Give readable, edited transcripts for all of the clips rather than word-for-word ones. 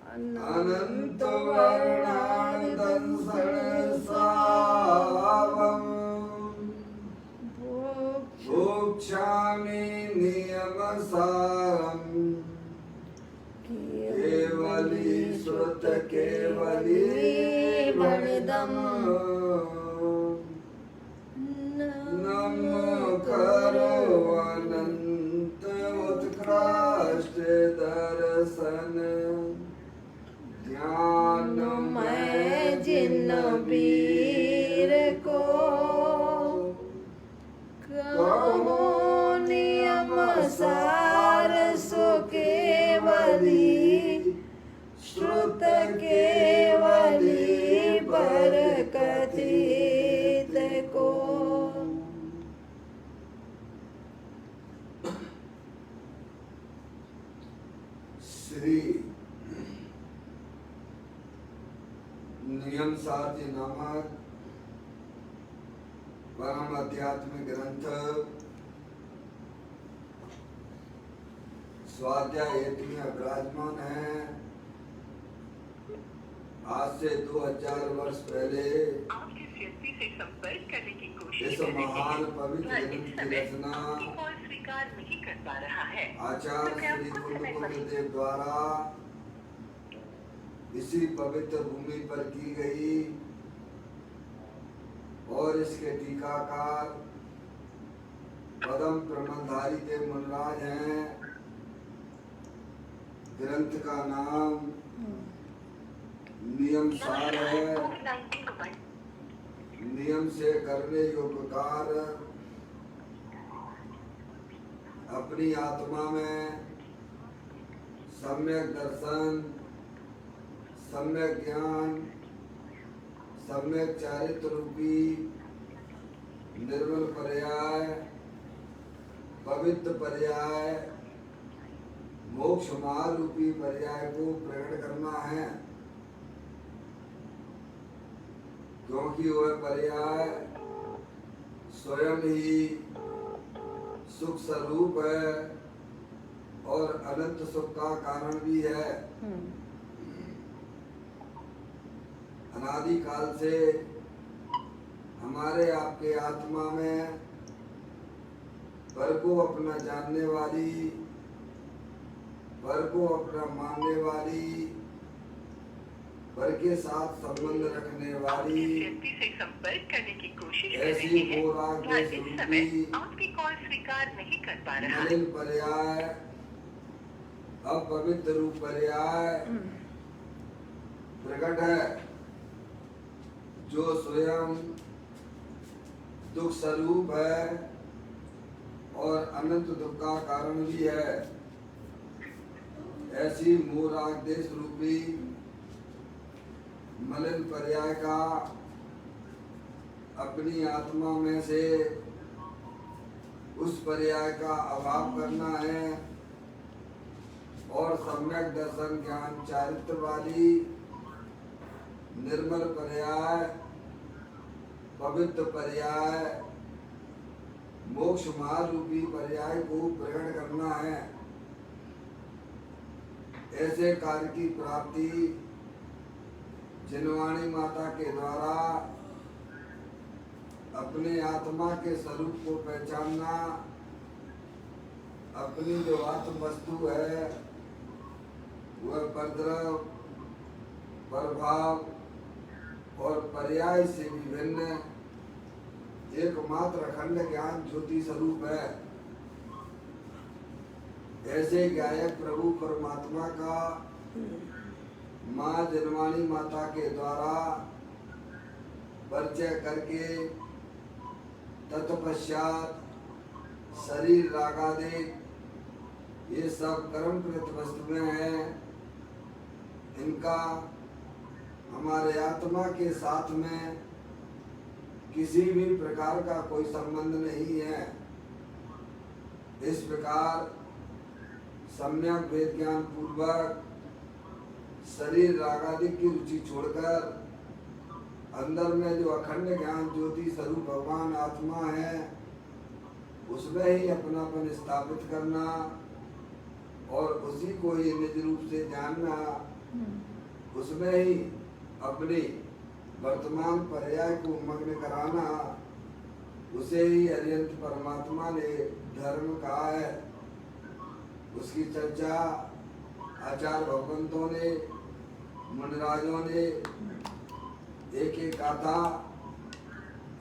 अनंत वर्णादं सहस्रावं भोक्ष्यामि नियमसारं केवली श्रुत केवली वरदम् नमो करो अनंत उत्कृष्ट दर्शन ध्यान में जिन वीर को कहो नियम सार सो केवली श्रुत केवली पर कथित को। श्री नियम सार जी नामक परम आध्यात्मिक ग्रंथ स्वाध्याय 1 में विराजमान है। आज से 2000 वर्ष पहले आप जिस व्यक्ति से संपर्क करने की कोशिश इस कर रहे महान हैं, पवित्र वह ग्रंथ इस की समय रचना आपकी कॉल स्वीकार नहीं कर पा रहा है। आचार्य कृपया श्री कुछ समय गुरु पर देव द्वारा इसी पवित्र भूमि पर की गई और इसके टीकाकार पदम प्रमलधारी देव मुनराज हैं। ग्रंथ का नाम नियम सार है। नियम से करने योग्य कार्य अपनी आत्मा में सम्यक दर्शन, सम्यक ज्ञान, सम्यक चारित्र रूपी निर्मल पर्याय, पवित्र पर्याय, मोक्ष मार्ग रूपी पर्याय को प्रकट करना है, क्योंकि वह पर्याय स्वयं ही सुख स्वरूप है और अनंत सुख का कारण भी है। अनादि काल से हमारे आपके आत्मा में पर को अपना जानने वाली, पर को अपना मानने वाली, पर के साथ संबंध रखने वाली व्यक्ति से संपर्क करने की कोशिश कर ऐसी रहे हैं, मोराग वह इस समय रूपी आपकी कॉल स्वीकार नहीं कर पा रहा है। मलिन पर्याय, अपवित्र रूप पर्याय प्रकट है, जो स्वयं दुख स्वरूप है और अनंत दुख का कारण भी है। ऐसी मूराग देश रूपी मलिन पर्याय का अपनी आत्मा में से उस पर्याय का अभाव करना है और सम्यक दर्शन ज्ञान चारित्र वाली निर्मल पर्याय, पवित्र पर्याय, मोक्ष मार्ग रूपी पर्याय को प्रकट करना है। ऐसे कार्य की प्राप्ति जिनवाणी माता के द्वारा अपने आत्मा के स्वरूप को पहचानना, अपनी जो आत्म वस्तु है वह परद्रव, प्रभाव और पर्याय से विभिन्न एकमात्र अखंड ज्ञान ज्योति स्वरूप है। ऐसे गायक प्रभु परमात्मा का माँ जनवाणी माता के द्वारा परिचय करके तत्पश्चात शरीर रागादिक ये सब कर्मकृत वस्तुएं हैं, इनका हमारे आत्मा के साथ में किसी भी प्रकार का कोई संबंध नहीं है। इस प्रकार सम्यक वेद ज्ञान पूर्वक शरीर रागादिक की रुचि छोड़कर अंदर में जो अखंड ज्ञान ज्योति स्वरूप भगवान आत्मा है उसमें ही अपनापन स्थापित करना और उसी को ही निज रूप से जानना, उसमें ही अपने वर्तमान पर्याय को मग्न कराना, उसे ही अरिहंत परमात्मा ने धर्म कहा है। उसकी चर्चा आचार्य भगवंतों ने, मुनिराजों ने एक एक गाथा,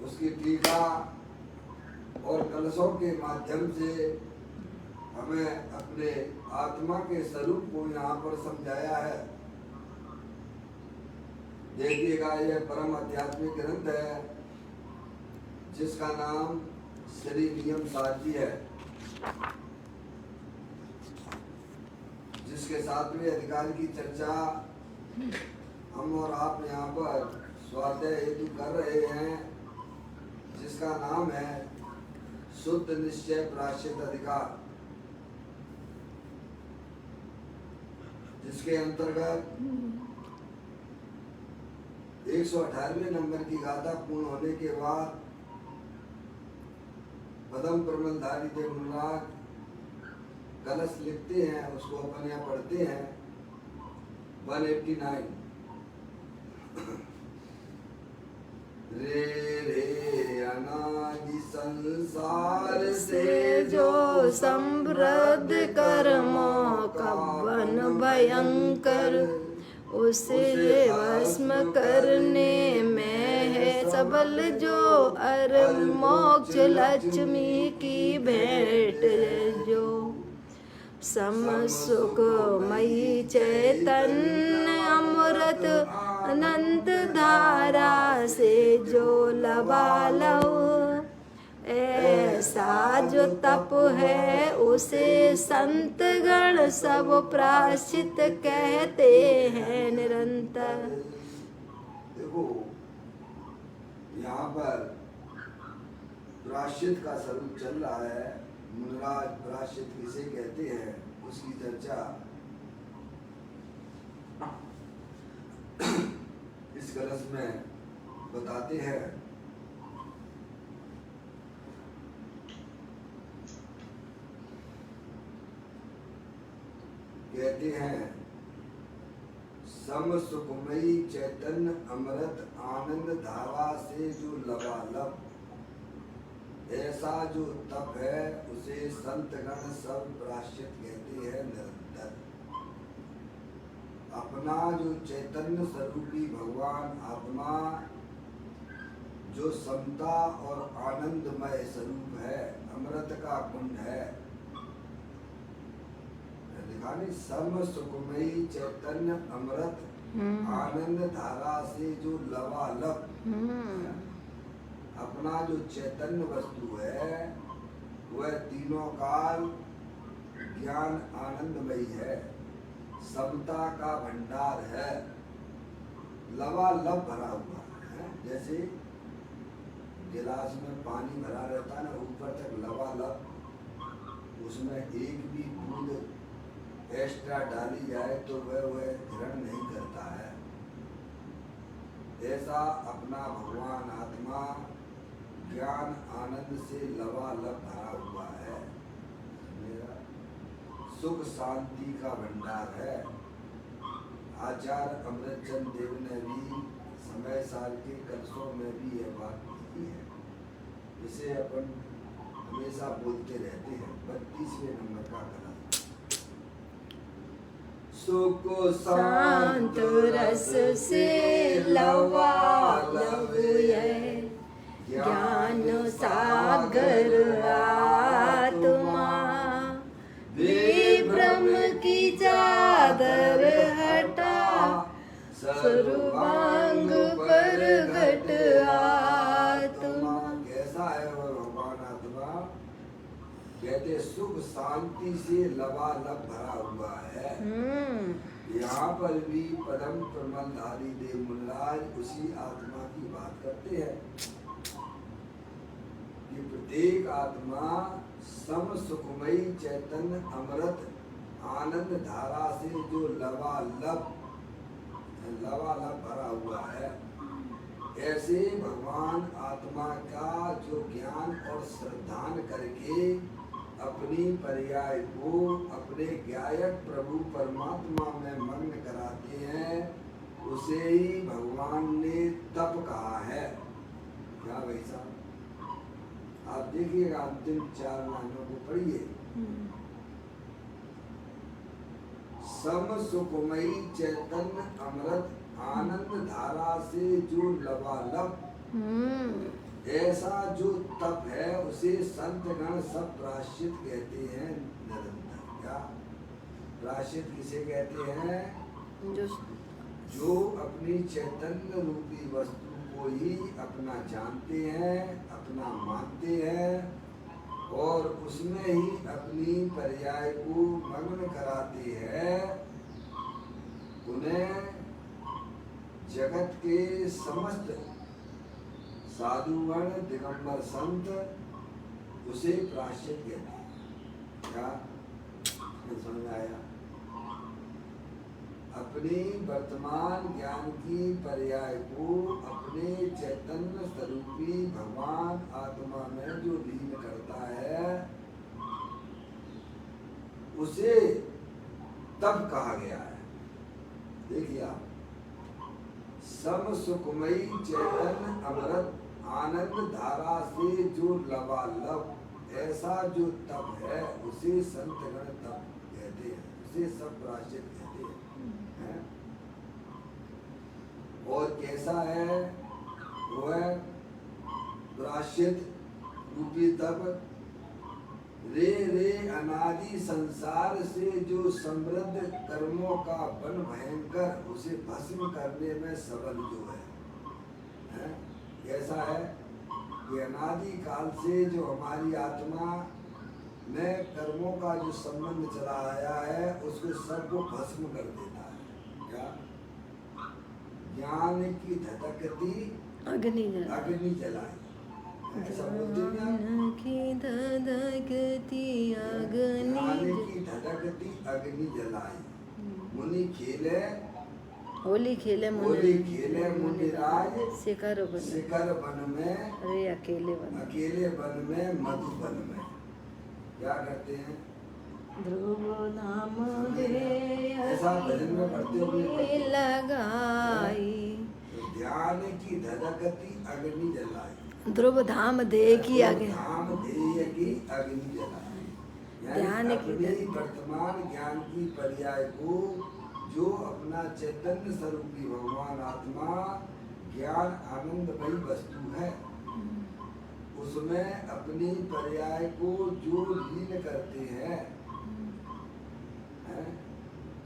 उसकी टीका और कलशों के माध्यम से हमें अपने आत्मा के स्वरूप को यहाँ पर समझाया है। देखिएगा, यह परम आध्यात्मिक ग्रंथ है जिसका नाम श्री नियम सारजी है, जिसके 7वें अधिकार की चर्चा हम और आप यहाँ पर स्वाध्याय हेतु कर रहे हैं, जिसका नाम है शुद्ध निश्चय प्रायश्चित अधिकार, जिसके अंतर्गत 118वें नंबर की गाथा पूर्ण होने के बाद पदम प्रबंधधारी देव मुनिराज कलश लिखते हैं, उसको अपन यहाँ पढ़ते हैं। 189 रे रे अनादि संसार से जो समृद्ध कर्मों का वन भयंकर, उसे भस्म करने में है सबल जो अर मोक्ष लक्ष्मी की भेंट जो। सम सुखमयी चैतन्य अमृत अनंत धारा से जो लबालव, ऐसा जो तप है उसे संत गण सब प्रायश्चित कहते हैं निरंतर। देखो, यहाँ पर प्रायश्चित का स्वरूप चल रहा है। मुनिराज प्रायश्चित किसे कहते हैं उसकी चर्चा इस कलश में बताते हैं। कहते हैं, सम सुखमयी चैतन्य अमृत आनंद धारा से जो लबालब, ऐसा जो तप है उसे संतगण सब प्रायश्चित कहते हैं निरंतर। अपना जो चैतन्य स्वरूपी भगवान आत्मा जो समता और आनंदमय स्वरूप है, अमृत का कुंड है, दिखाने सम सुखमयी चैतन्य अमृत आनंद धारा से जो लबालब, अपना जो चैतन्य वस्तु है वह तीनों काल ज्ञान आनंदमयी है, समता का भंडार है, लबालब भरा हुआ है। जैसे गिलास में पानी भरा रहता है ना, ऊपर तक लबालब, उसमें एक भी बूंद एक्स्ट्रा डाली जाए तो वह ग्रहण नहीं करता है। ऐसा अपना भगवान आत्मा ज्ञान आनंद से लबालब भरा हुआ है, मेरा सुख शांति का भंडार है। आचार्य अमृतचंद देव ने भी समय साल के कलशों में भी यह बात की है, इसे अपन हमेशा बोलते रहते हैं। 32वें नंबर का कलश, सुख शांत रस से लबालब है, ज्ञान सागर आत्मा, विभ्रम की चादर हटा, सर्वांग पर घट आत्मा। कैसा है वह भगवान आत्मा? कहते सुख शांति से लबालब भरा हुआ है। यहाँ पर भी पदम प्रबंधधारी देव मुनिराज उसी आत्मा की बात करते हैं कि प्रत्येक आत्मा सम सुखमयी चैतन्य अमृत आनंद धारा से जो लबालब भरा हुआ है, ऐसे भगवान आत्मा का जो ज्ञान और श्रद्धान करके अपनी पर्याय को अपने गायक प्रभु परमात्मा में मग्न कराते हैं, उसे ही भगवान ने तप कहा है। क्या भाई साहब, आप देखिएगा अंतिम 4 लाइनों को पढ़िए। सम सुखमयी चैतन्य अमृत आनंद धारा से जो लबालब, ऐसा जो तप है उसे संतगण सब प्रायश्चित कहते हैं निरंतर। क्या प्रायश्चित किसे कहते हैं? जो अपनी चैतन्य रूपी वस्तु को ही अपना जानते हैं, अपना मानते हैं और उसमें ही अपनी पर्याय को मग्न कराते हैं, उन्हें जगत के समस्त साधुगण दिगंबर संत उसे प्रायश्चित कहते हैं। क्या समझ आया? अपनी वर्तमान ज्ञान की पर्याय को अपने चैतन्य स्वरूपी भगवान आत्मा में जो लीन करता है, उसे तब कहा गया है। देखिए आप, सम सुखमयी चैतन्य अमृत आनंद धारा से जो लबालब, ऐसा जो तप है उसे संतगण तप कहते हैं, उसे सब प्रायश्चित कहते हैं। और कैसा है वो? है प्रायश्चित रूपी तप। रे रे अनादि संसार से जो समृद्ध कर्मों का बन भयंकर, उसे भस्म करने में सबल जो है? कैसा है कि अनादि काल से जो हमारी आत्मा में कर्मों का जो संबंध चला आया है, उसको सबको भस्म कर देता है। क्या? ज्ञान की धधकती अग्नि जलाई, ऐसा बोलते हैं। ज्ञान की धधकती अग्नि जलाई, मुनि खेले होली खेले मुनि राज, शिखर वन में, अरे अकेले वन में, मधुबन में। क्या करते हैं? ध्रुव धाम ऐसा भजन में पढ़ते हुए लगाई, ध्यान की धधकती अग्नि जलाई, ध्रुव धाम दे की अग्नि, धाम देय की अग्नि जलाई। ध्यान की अपनी वर्तमान ज्ञान की पर्याय को जो अपना चैतन्य स्वरूपी भगवान आत्मा ज्ञान आनंदमयी वस्तु है, उसमें अपनी पर्याय को जो लीन करते हैं,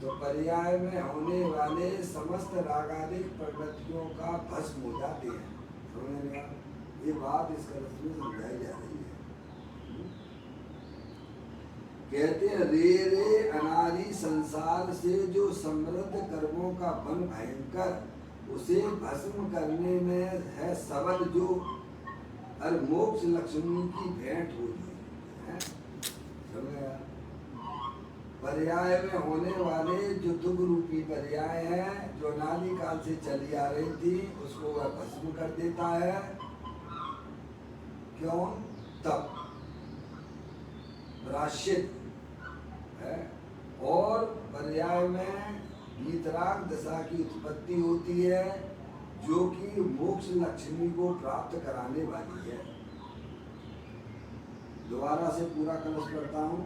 तो पर्याय में होने वाले समस्त रागादिक प्रवृत्तियों का भस्म हो जाते हैं। समझ में? ये बात इस कलश में समझाई जा रही है। कहते हैं रे रे अनादि संसार से जो समृद्ध कर्मों का बन भयंकर, उसे भस्म करने में है सबल जो, और मोक्ष लक्ष्मी की भेंट होती है। समझ? पर्याय में होने वाले जो दुख रूपी पर्याय है, जो अनादि काल से चली आ रही थी, उसको वह भस्म कर देता है। क्यों? तब प्रायश्चित है। और पर्याय में वीतराग दशा की उत्पत्ति होती है, जो कि मोक्ष लक्ष्मी को प्राप्त कराने वाली है। दोबारा से पूरा कलश पढ़ता हूँ।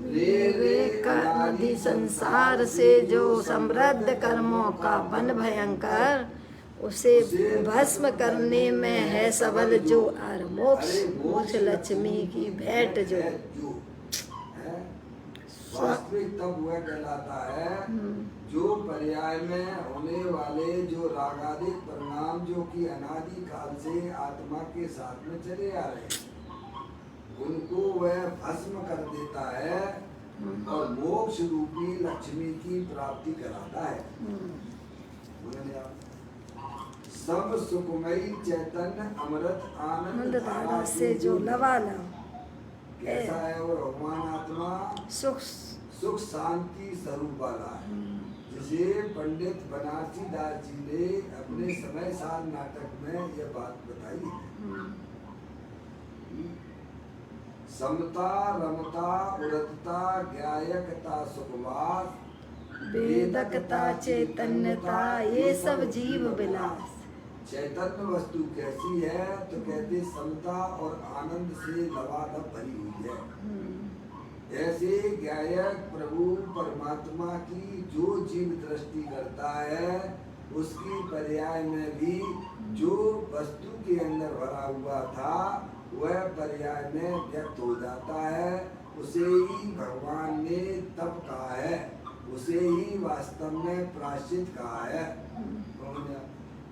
रे रे अनादि संसार से जो समृद्ध कर्मों का बन भयंकर, उसे भस्म करने में है सबल जो, और मोक्ष लक्ष्मी की भेंट जो। वास्तविक तब वह कहलाता है जो पर्याय में होने वाले जो रागादिक परिणाम, जो कि अनादि काल से आत्मा के साथ में चले आ रहे हैं, उनको वह भस्म कर देता है और मोक्ष रूपी लक्ष्मी की प्राप्ति कराता है। सब सुखमयी चैतन्य अमृत आनंद धारा से जो लबालब, कैसा है वो? भगवान आत्मा सुख शांति स्वरूप वाला है, जिसे पंडित बनारसी दास जी ने अपने समय साल नाटक में यह बात बताई है। समता रमता उड़ता ज्ञायकता सुखवास वेदकता चैतन्यता ये सब जीव विलास। चैतन्य वस्तु कैसी है तो कहते समता और आनंद से लबालब भरी हुई है। ऐसे ज्ञायक प्रभु परमात्मा की जो जीव दृष्टि करता है उसकी पर्याय में भी जो वस्तु के अंदर भरा हुआ था वह पर्याय में व्यक्त हो जाता है। उसे ही भगवान ने तप कहा है, उसे ही वास्तव में प्रायश्चित कहा है।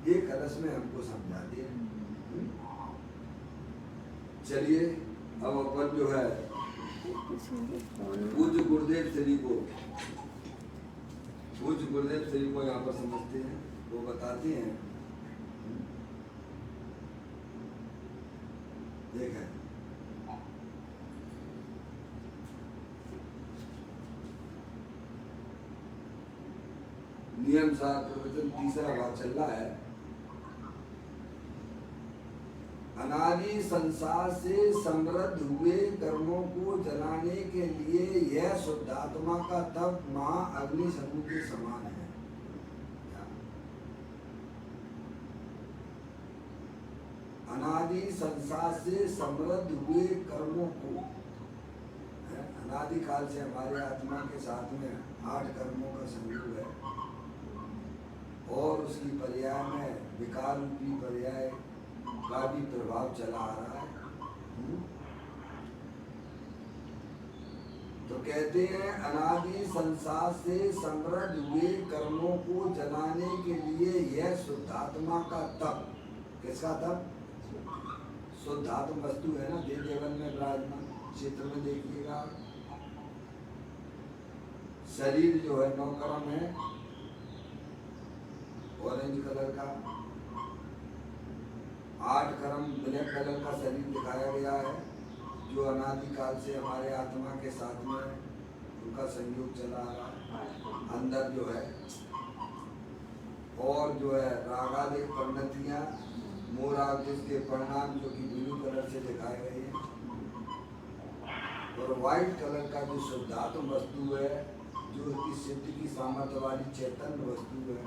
ये कलश में हमको समझाते हैं। चलिए अब अपन जो है पूज्य गुरुदेव श्री को यहाँ पर समझते हैं, वो बताते हैं। देखें नियम सार प्रवचन तीसरा भाग चल रहा है। अनादि संसार से समृद्ध हुए कर्मों को जलाने के लिए यह शुद्धात्मा का तप महा अग्नि समूह के समान है। अनादि संसार से समृद्ध हुए कर्मों को, अनादि काल से हमारे आत्मा के साथ में 8 कर्मों का संयोग है और उसकी पर्याय में विकार रूपी पर्याय का भी प्रभाव चला आ रहा है। तो कहते हैं अनादि संसार से समृद्ध हुए कर्मों को जलाने के लिए यह शुद्धात्मा का तप। किसका तप? शुद्धात्म वस्तु है ना, देव देवन में विराजमान। क्षेत्र में देखिएगा शरीर जो है 9 कर्म है, ऑरेंज कलर का 8 कर्म ब्लैक कलर का शरीर दिखाया गया है, जो अनादि काल से हमारे आत्मा के साथ में उनका संयोग चला आ रहा है अंदर जो है। और जो है रागादिक परिणतियाँ मोराग जिसके परिणाम जो कि ब्लू कलर से दिखाए गए हैं, और व्हाइट कलर का जो शुद्धात्म वस्तु है जो कि सिद्धि की सामर्थ्य वाली चैतन्य वस्तु है।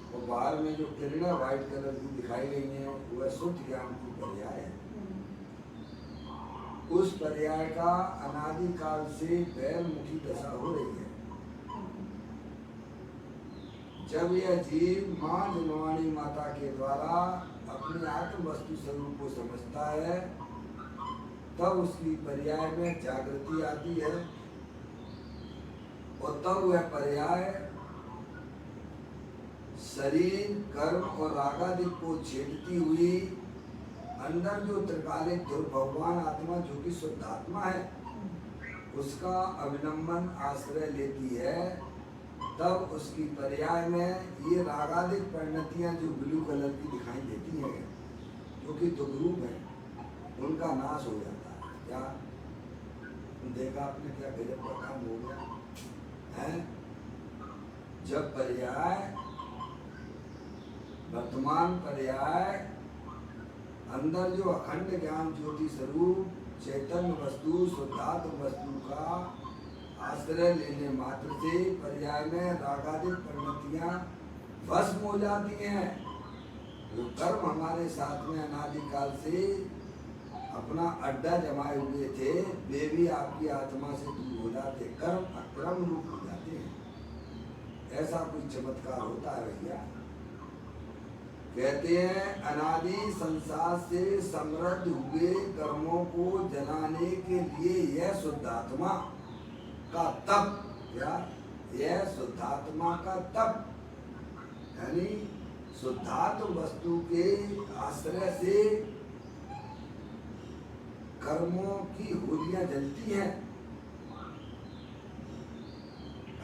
और बाहर में जो किरणें व्हाइट कलर की दिखाई गई हैं वह शुद्ध ज्ञान की पर्याय है। उस पर्याय का अनादि काल से बैलमुखी दशा हो रही है। जब यह जीव माँ जनवाणी माता के द्वारा अपनी आत्म वस्तु स्वरूप को समझता है तब उसकी पर्याय में जागृति आती है और तब वह पर्याय शरीर कर्म और रागादिक को छेदती हुई अंदर जो त्रिकालिक भगवान आत्मा जो कि शुद्धात्मा है उसका अविलंबन आश्रय लेती है। तब उसकी पर्याय में ये रागादिक परिणतियां जो ब्लू कलर की दिखाई देती हैं जो कि दुग्रूप है उनका नाश हो जाता है। क्या देखा आपने, क्या गजब का काम हो गया है। जब पर्याय वर्तमान पर्याय अंदर जो अखंड ज्ञान ज्योति स्वरूप चैतन्य वस्तु शुद्धात्म वस्तु का आश्रय लेने मात्र से पर्याय में रागादिक परिणतियां भस्म हो जाती हैं। जो कर्म हमारे साथ में अनादिकाल से अपना अड्डा जमाए हुए थे वे भी आपकी आत्मा से दूर हो जाते, कर्म अक्रम रूप हो जाते हैं। ऐसा कुछ चमत्कार होता है भैया। कहते हैं अनादि संसार से समृद्ध हुए कर्मों को जलाने के लिए यह शुद्धात्मा का तप, क्या यह शुद्धात्मा का तप यानी शुद्धात्म वस्तु के आश्रय से कर्मों की होलियां जलती हैं।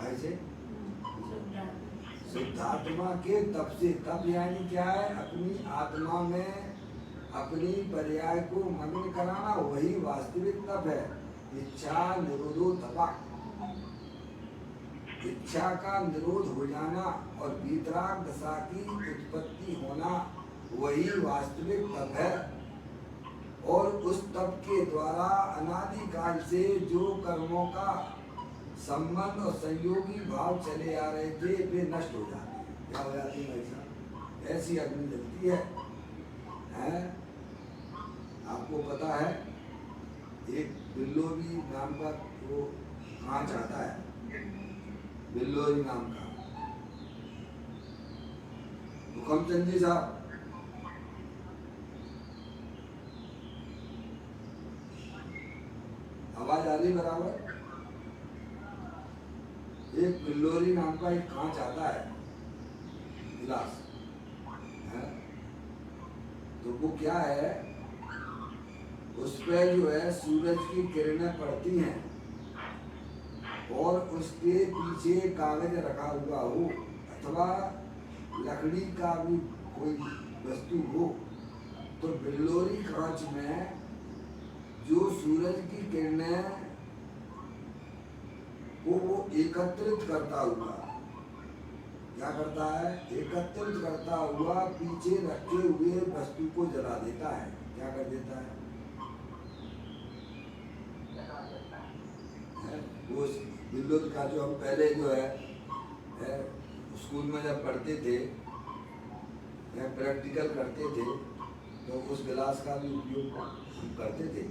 ऐसे शुद्धात्मा के तप से, तप यानी क्या है, अपनी आत्मा में अपनी पर्याय को मग्न कराना, वही वास्तविक तप है। इच्छा निरोधो तपा, इच्छा का निरोध हो जाना और वीतराग दशा की उत्पत्ति होना वही वास्तविक तप है। और उस तप के द्वारा अनादिकाल से जो कर्मों का संबंध और संयोगी भाव चले आ रहे थे वे नष्ट हो जाते हैं। क्या हो जाती है भाई साहब? ऐसी अग्नि जलती है? आपको पता है एक बिल्लोरी नाम का वो कांच आता है, बिल्लोरी नाम का। हुकमचंद जी साहब, आवाज आ रही बराबर? एक बिल्लोरी नाम का एक कांच आता है, गिलास है? तो वो क्या है, उस पर जो है सूरज की किरणें पड़ती हैं और उसके पीछे कागज रखा हुआ हो अथवा लकड़ी का भी कोई वस्तु हो, तो बिल्लोरी कांच में जो सूरज की किरणें को वो एकत्रित करता हुआ, क्या करता है, एकत्रित करता हुआ पीछे रखे हुए वस्तु को जला देता है। क्या कर देता है? वो बिल्लोरी का जो हम पहले जो है स्कूल में जब पढ़ते थे या प्रैक्टिकल करते थे तो उस गिलास का भी उपयोग हम करते थे।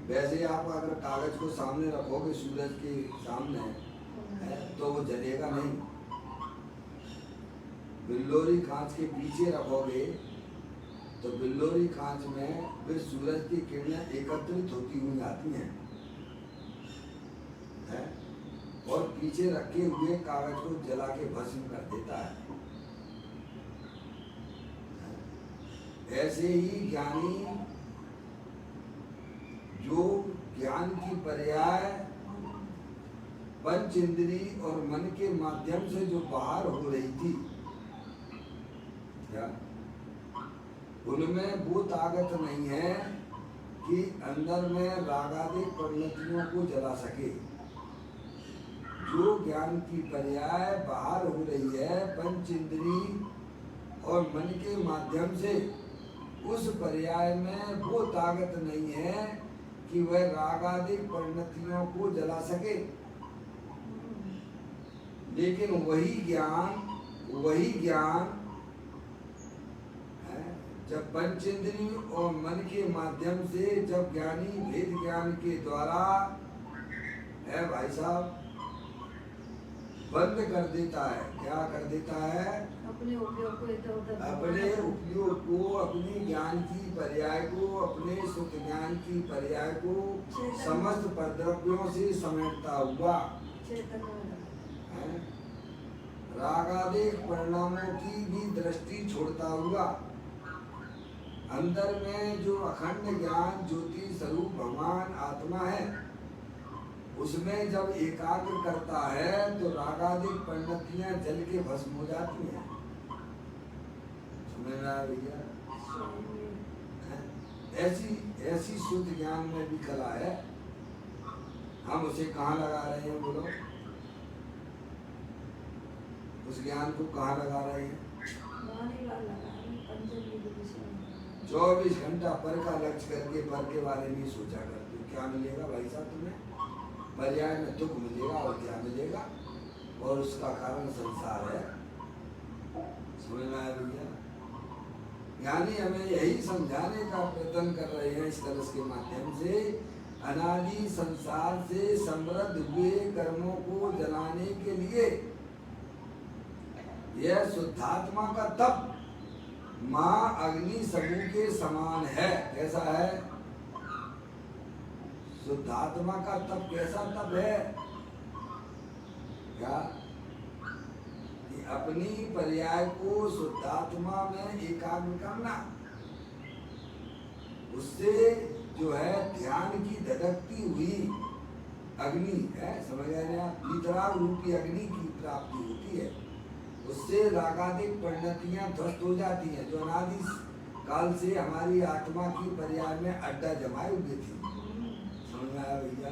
वैसे आप अगर कागज को सामने रखोगे सूरज के सामने तो वो जलेगा नहीं। बिल्लोरी कांच के पीछे रखोगे तो बिल्लोरी कांच में वे सूरज की किरणें एकत्रित होती हुई आती हैं और पीछे रखे हुए कागज को जला के भस्म कर देता है। ऐसे ही ज्ञानी जो ज्ञान की पर्याय पंच इंद्री और मन के माध्यम से जो बाहर हो रही थी, क्या उनमें वो ताकत नहीं है कि अंदर में रागादिक परिणतियों को जला सके। जो ज्ञान की पर्याय बाहर हो रही है पंच इंद्री और मन के माध्यम से, उस पर्याय में वो ताकत नहीं है कि वह रागादिक परिणतियों को जला सके। लेकिन वही ज्ञान जब पंचेंद्री और मन के माध्यम से जब ज्ञानी भेद ज्ञान के द्वारा है भाई साहब बंद कर देता है। क्या कर देता है? अपने उपयोग को इधर-उधर, अपने उपयोग को, अपने ज्ञान की पर्याय को, अपने सुख ज्ञान की पर्याय को समस्त पद्रव्यों से समेटता हुआ रागादिक परिणामों की भी दृष्टि छोड़ता हुआ अंदर में जो अखंड ज्ञान ज्योति स्वरूप भगवान आत्मा है उसमें जब एकाग्र करता है तो रागादिक परिणतियां जल के भस्म हो जाती हैं। समझ में आया भैया? ऐसी शुद्ध ज्ञान में भी कला है। हम उसे कहाँ लगा रहे हैं बोलो? उस ज्ञान को कहाँ लगा रहे हैं? 24 घंटा पर का लक्ष्य करके पर के बारे में सोचा करते हो। क्या मिलेगा भाई साहब तुम्हें? पर्याय में दुख मिलेगा और क्या मिलेगा? और उसका कारण संसार है। समझ में आया भैया? यानी हमें यही समझाने का प्रयत्न कर रहे हैं इस तरह के माध्यम से, अनादि संसार से समृद्ध हुए कर्मों को जलाने के लिए यह शुद्धात्मा का तप माँ अग्नि समूह के समान है। कैसा है? शुद्धात्मा का तप कैसा तप है? क्या? अपनी पर्याय को शुद्धात्मा में एकाग्र करना, उससे जो है ध्यान की धधकती हुई अग्नि है, समझ रहे हैं? वितराग रूपी अग्नि की प्राप्ति होती है। उससे रागादिक परिणतियां ध्वस्त हो जाती हैं जो अनादि काल से हमारी आत्मा की पर्याय में अड्डा जमाए हुए थी। समझ में आया भैया?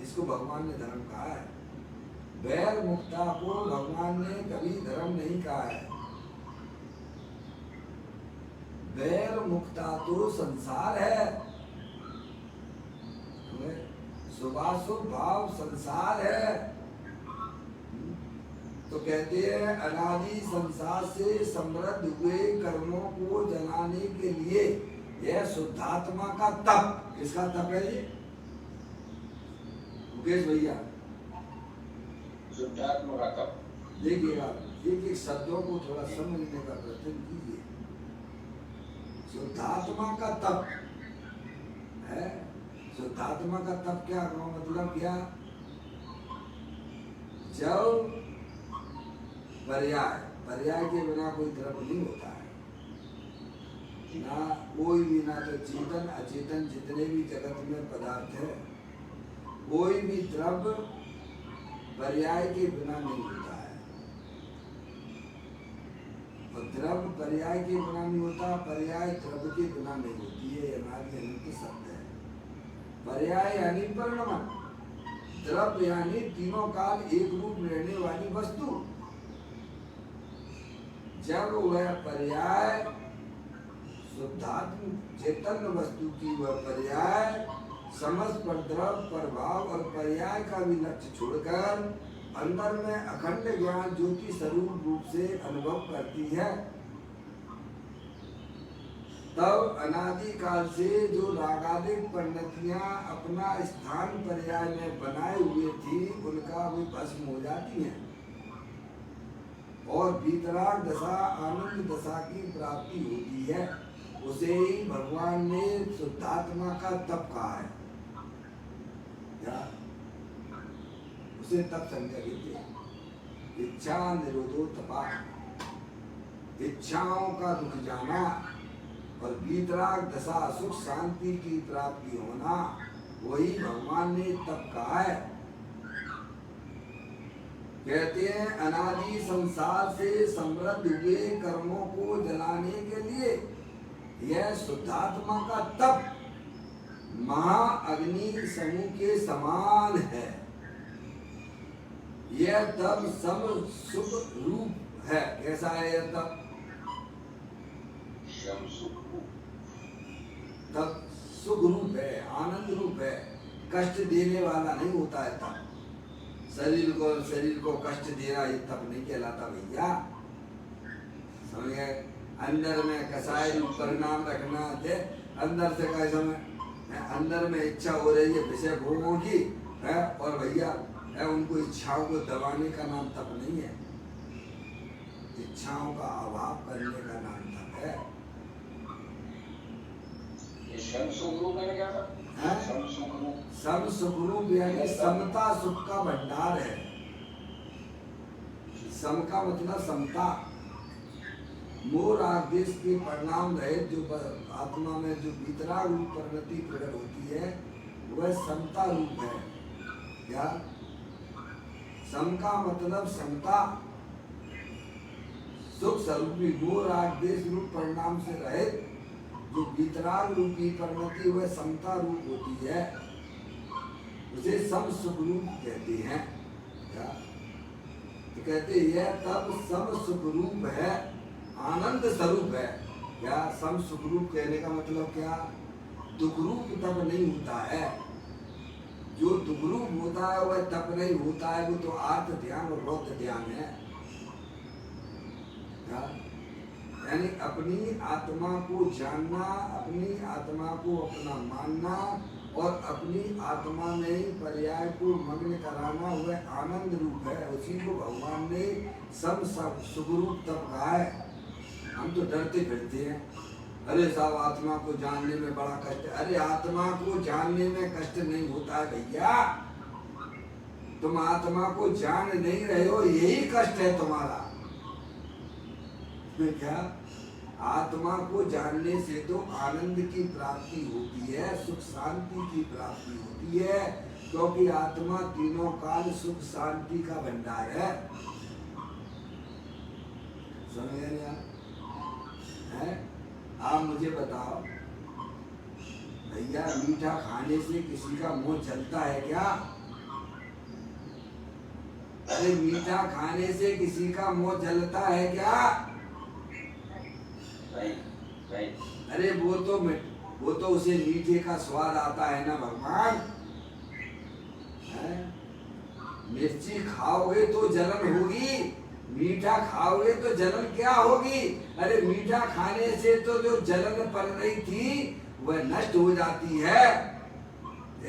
इसको भगवान ने धर्म कहा है। वैर मुक्ता को भगवान ने कभी धर्म नहीं कहा है। वैर मुक्ता तो संसार है, शुभाशुभ भाव संसार है। तो कहते हैं अनादि संसार से समृद्ध हुए कर्मों को जलाने के लिए यह शुद्धात्मा का तप, किसका तप है ये मुकेश भैया? शुद्धात्मा का तप। देखिएगा एक एक शब्दों को थोड़ा समझने का प्रयत्न कीजिए। शुद्धात्मा का तप है, शुद्धात्मा का तप क्या मतलब क्या? जब पर्याय के बिना कोई द्रव्य नहीं होता है, ना कोई भी, ना तो चेतन अचेतन जितने भी जगत में पदार्थ है, कोई भी द्रव्य पर्याय के बिना नहीं होता है। और द्रव्य पर्याय के बिना नहीं होता, पर्याय द्रव्य के बिना नहीं होती है। अनादि अनंत शब्द है। पर्याय यानी परिणमन, द्रव्य यानी तीनों काल एक रूप रहने वाली वस्तु। जब वह पर्याय शुद्धात्म चेतन वस्तु की वह पर्याय समस्त पर द्रव्य प्रभाव और पर्याय का भी लक्ष्य छोड़कर अंदर में अखंड ज्ञान ज्योति स्वरूप रूप से अनुभव करती है, तब अनादि काल से जो रागादिक परिणतियां अपना स्थान पर्याय में बनाए हुए थी, उनका भी भस्म हो जाती हैं और भीतराग दशा आनंद दशा की प्राप्ति होती है। उसे ही भगवान ने शुद्धात्मा का तप कहा है। क्या उसे तप संज्ञा देते हैं। इच्छा निरोधो तपा, इच्छाओं का रुक जाना और भीतराग दशा सुख शांति की प्राप्ति होना, वही भगवान ने तप कहा है। कहते हैं अनादि संसार से समृद्ध हुए कर्मों को जलाने के लिए यह शुद्धात्मा का तप महाअग्नि समूह के समान है। यह तप सब सुख रूप है। कैसा है यह तप? तप सुख रूप है, आनंद रूप है, कष्ट देने वाला नहीं होता है तप। शरीर को कष्ट देना ये तप नहीं कहलाता भैया, समझ गए? अंदर में कसाई रूप परिणाम रखना है। अंदर से कैसा अंदर में इच्छा हो रही है विषय भोगों की है, और भैया है उनको इच्छाओं को दबाने का नाम तप नहीं है। इच्छाओं का अभाव करने का नाम तप है। सम सुखरूप यानी समता सुख का भंडार है। सम का मतलब समता। मोर आदेश के परिणाम रहित जो आत्मा में जो भीतराग रूप परिणति प्रकट होती है, वह समता रूप है। क्या सम का मतलब समता, सुख स्वरूपी मोर आदेश रूप परिणाम से रहित जो भीतराग रूपी परिणति वह समता रूप होती है, उसे सम सुख रूप कहते हैं। क्या तो कहते यह तब सम सुख रूप है, आनंद स्वरूप है। क्या सम सुख रूप कहने का मतलब क्या? दुख रूप तप नहीं होता है। जो दुख रूप होता है वह तप नहीं होता है, वो तो आर्त ध्यान और रौद्र ध्यान है। यानी अपनी आत्मा को जानना, अपनी आत्मा को अपना मानना और अपनी आत्मा में ही पर्याय को मग्न कराना, वह आनंद रूप है। उसी को भगवान ने सम सुख रूप तप कहा है। हम तो डरते फिरते हैं, अरे साहब आत्मा को जानने में बड़ा कष्ट। अरे आत्मा को जानने में कष्ट नहीं होता है भैया, तुम आत्मा को जान नहीं रहे हो, यही कष्ट है तुम्हारा। क्या आत्मा को जानने से तो आनंद की प्राप्ति होती है, सुख शांति की प्राप्ति होती है, क्योंकि आत्मा तीनों काल सुख शांति का भंडार है। समझ रहे हैं? आप मुझे बताओ भैया, मीठा खाने से किसी का मुंह जलता है क्या? अरे मीठा खाने से किसी का मुंह जलता है क्या? अरे वो तो उसे मीठे का स्वाद आता है ना भगवान। मिर्ची खाओगे तो जलन होगी, मीठा खाओगे तो जलन क्या होगी? अरे मीठा खाने से तो जो जलन पड़ रही थी वह नष्ट हो जाती है।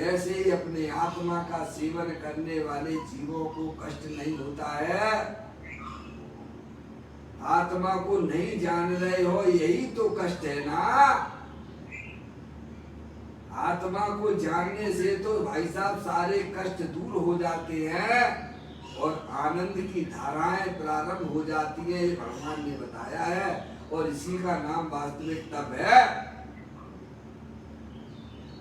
ऐसे ही अपने आत्मा का सेवन करने वाले जीवों को कष्ट नहीं होता है। आत्मा को नहीं जान रहे हो, यही तो कष्ट है ना। आत्मा को जानने से तो भाई साहब सारे कष्ट दूर हो जाते हैं और आनंद की धाराएं प्रारंभ हो जाती है। ये भगवान ने बताया है और इसी का नाम वास्तविक तप है।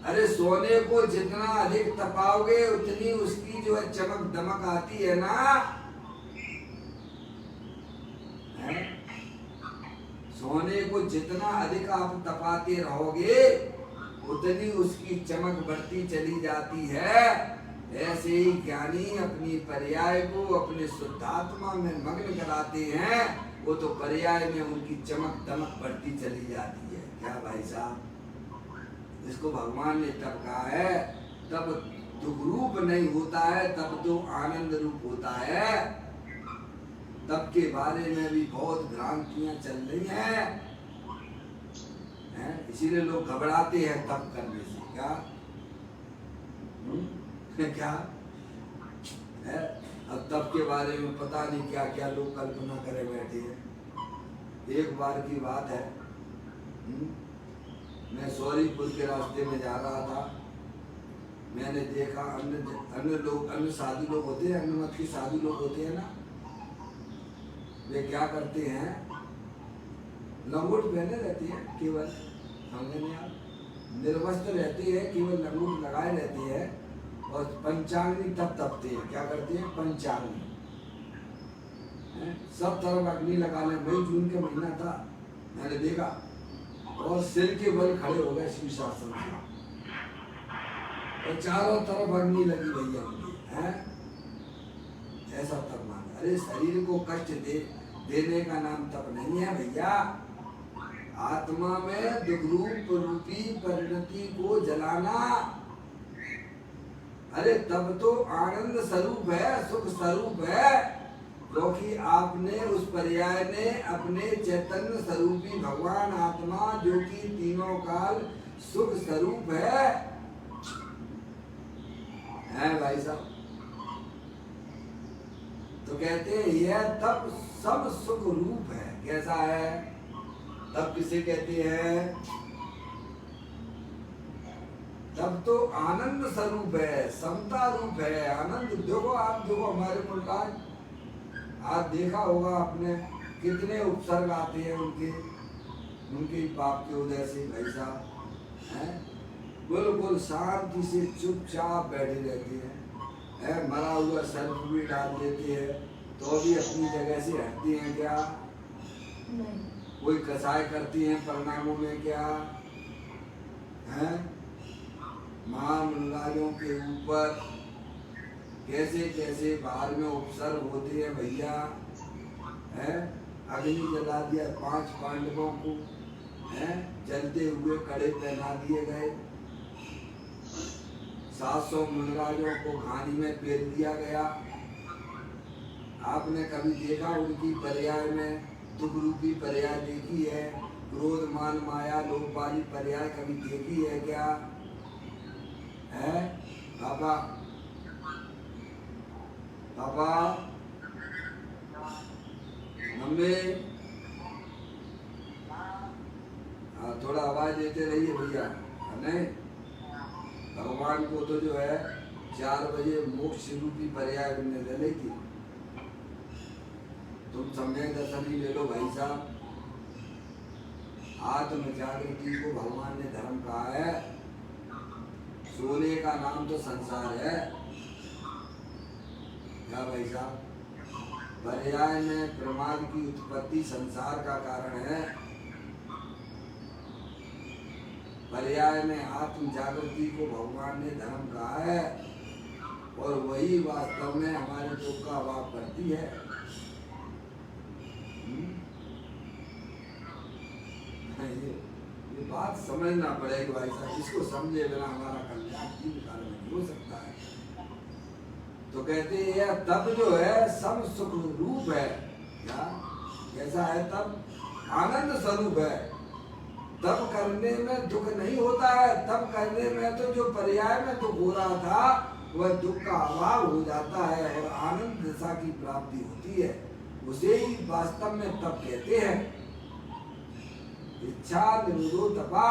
अरे सोने को जितना अधिक तपाओगे उतनी उसकी जो है चमक दमक आती है ना। सोने को जितना अधिक आप तपाते रहोगे उतनी उसकी चमक बढ़ती चली जाती है। ऐसे ही ज्ञानी अपनी पर्याय को अपने शुद्धात्मा में मग्न कराते हैं, वो तो पर्याय में उनकी चमक दमक बढ़ती चली जाती है। क्या भाई साहब, इसको भगवान ने तब कहा है, तब दुख रूप नहीं होता है, तब तो आनंद रूप होता है। तब के बारे में भी बहुत भ्रांतियां चल रही हैं, इसीलिए लोग घबराते हैं तप करने से। क्या क्या है? अब तप के बारे में पता नहीं क्या क्या लोग कल्पना करे बैठे हैं। एक बार की बात है, मैं सौरीपुर के रास्ते में जा रहा था। मैंने देखा अन्य साधु लोग होते हैं, अन्य मत के साधु लोग होते हैं ना, वे क्या करते हैं, लंगोट पहने रहते हैं, केवल समझे नहीं आप, निर्वस्त्र रहते हैं, केवल लंगोट लगाए रहते हैं और पंचांगी तप तपते हैं। क्या करते हैं? पंचांगी। सब तरफ अग्नि लगा ले। मई जून का महीना था, मैंने देखा, और सिर के बल खड़े हो गए शीर्षासन से और चारों तरफ अग्नि लगी भैया उनकी है। ऐसा तप माना। अरे शरीर को कष्ट देने का नाम तप नहीं है भैया। आत्मा में दुग्रूप रूपी परिणति को जलाना, अरे तब तो आनंद स्वरूप है, सुख स्वरूप है, क्योंकि आपने उस पर्याय ने अपने चैतन्य स्वरूपी भगवान आत्मा जो कि तीनों काल सुख स्वरूप है भाई साहब। तो कहते हैं यह तब सब सुख रूप है। कैसा है तब? किसे कहते हैं? तब तो आनंद स्वरूप है, समता रूप है, आनंद। देखो आप, देखो हमारे मुल्क आज देखा होगा आपने, कितने उपसर्ग आते हैं उनके पाप के उदय से भाई साहब, बिल्कुल शांति से चुपचाप बैठे रहते हैं, मरा हुआ सर्प भी डाल देते हैं तो भी अपनी जगह से हटती हैं क्या? नहीं। कोई कसाई करती हैं परिणामों में क्या है? महामृगालों के ऊपर कैसे कैसे बाहर में उपसर्ग होते हैं भैया, है? अग्नि जला दिया 5 पांडवों को, है? जलते हुए कड़े पहना दिए गए, 700 मुनराजों को घानी में पेल दिया गया। आपने कभी देखा उनकी पर्याय में दुख रूपी पर्याय देखी है? क्रोध मान माया लोभ वाली पर्याय कभी देखी है क्या? है पापा? पापा मम्मी, थोड़ा आवाज देते रहिए भैया। नहीं, भगवान को तो जो है 4 बजे मोक्ष रूपी पर्याय में ले लेगी। तुम समय दर्शन ही ले लो भाई साहब। आत्म जागृति को भगवान ने धर्म कहा है। सोने का नाम तो संसार है। क्या भाई साहब? पर्याय में प्रमाद की उत्पत्ति संसार का कारण है। पर्याय में आत्म जागृति को भगवान ने धर्म कहा है और वही वास्तव में हमारे दुख का अभाव करती है। बात समझना पड़ेगी भाई साहब, इसको समझे बिना हमारा कल्याण जीवन काल में नहीं हो सकता है। तो कहते हैं यह तप जो है सब सुख रूप है। क्या कैसा है तप? आनंद स्वरूप है। तप करने में दुख नहीं होता है। तप करने में तो जो पर्याय में दुख हो रहा था वह दुख का अभाव हो जाता है और आनंद दशा की प्राप्ति होती है। उसे ही वास्तव में तप कहते हैं। इच्छा निरोधो तपा,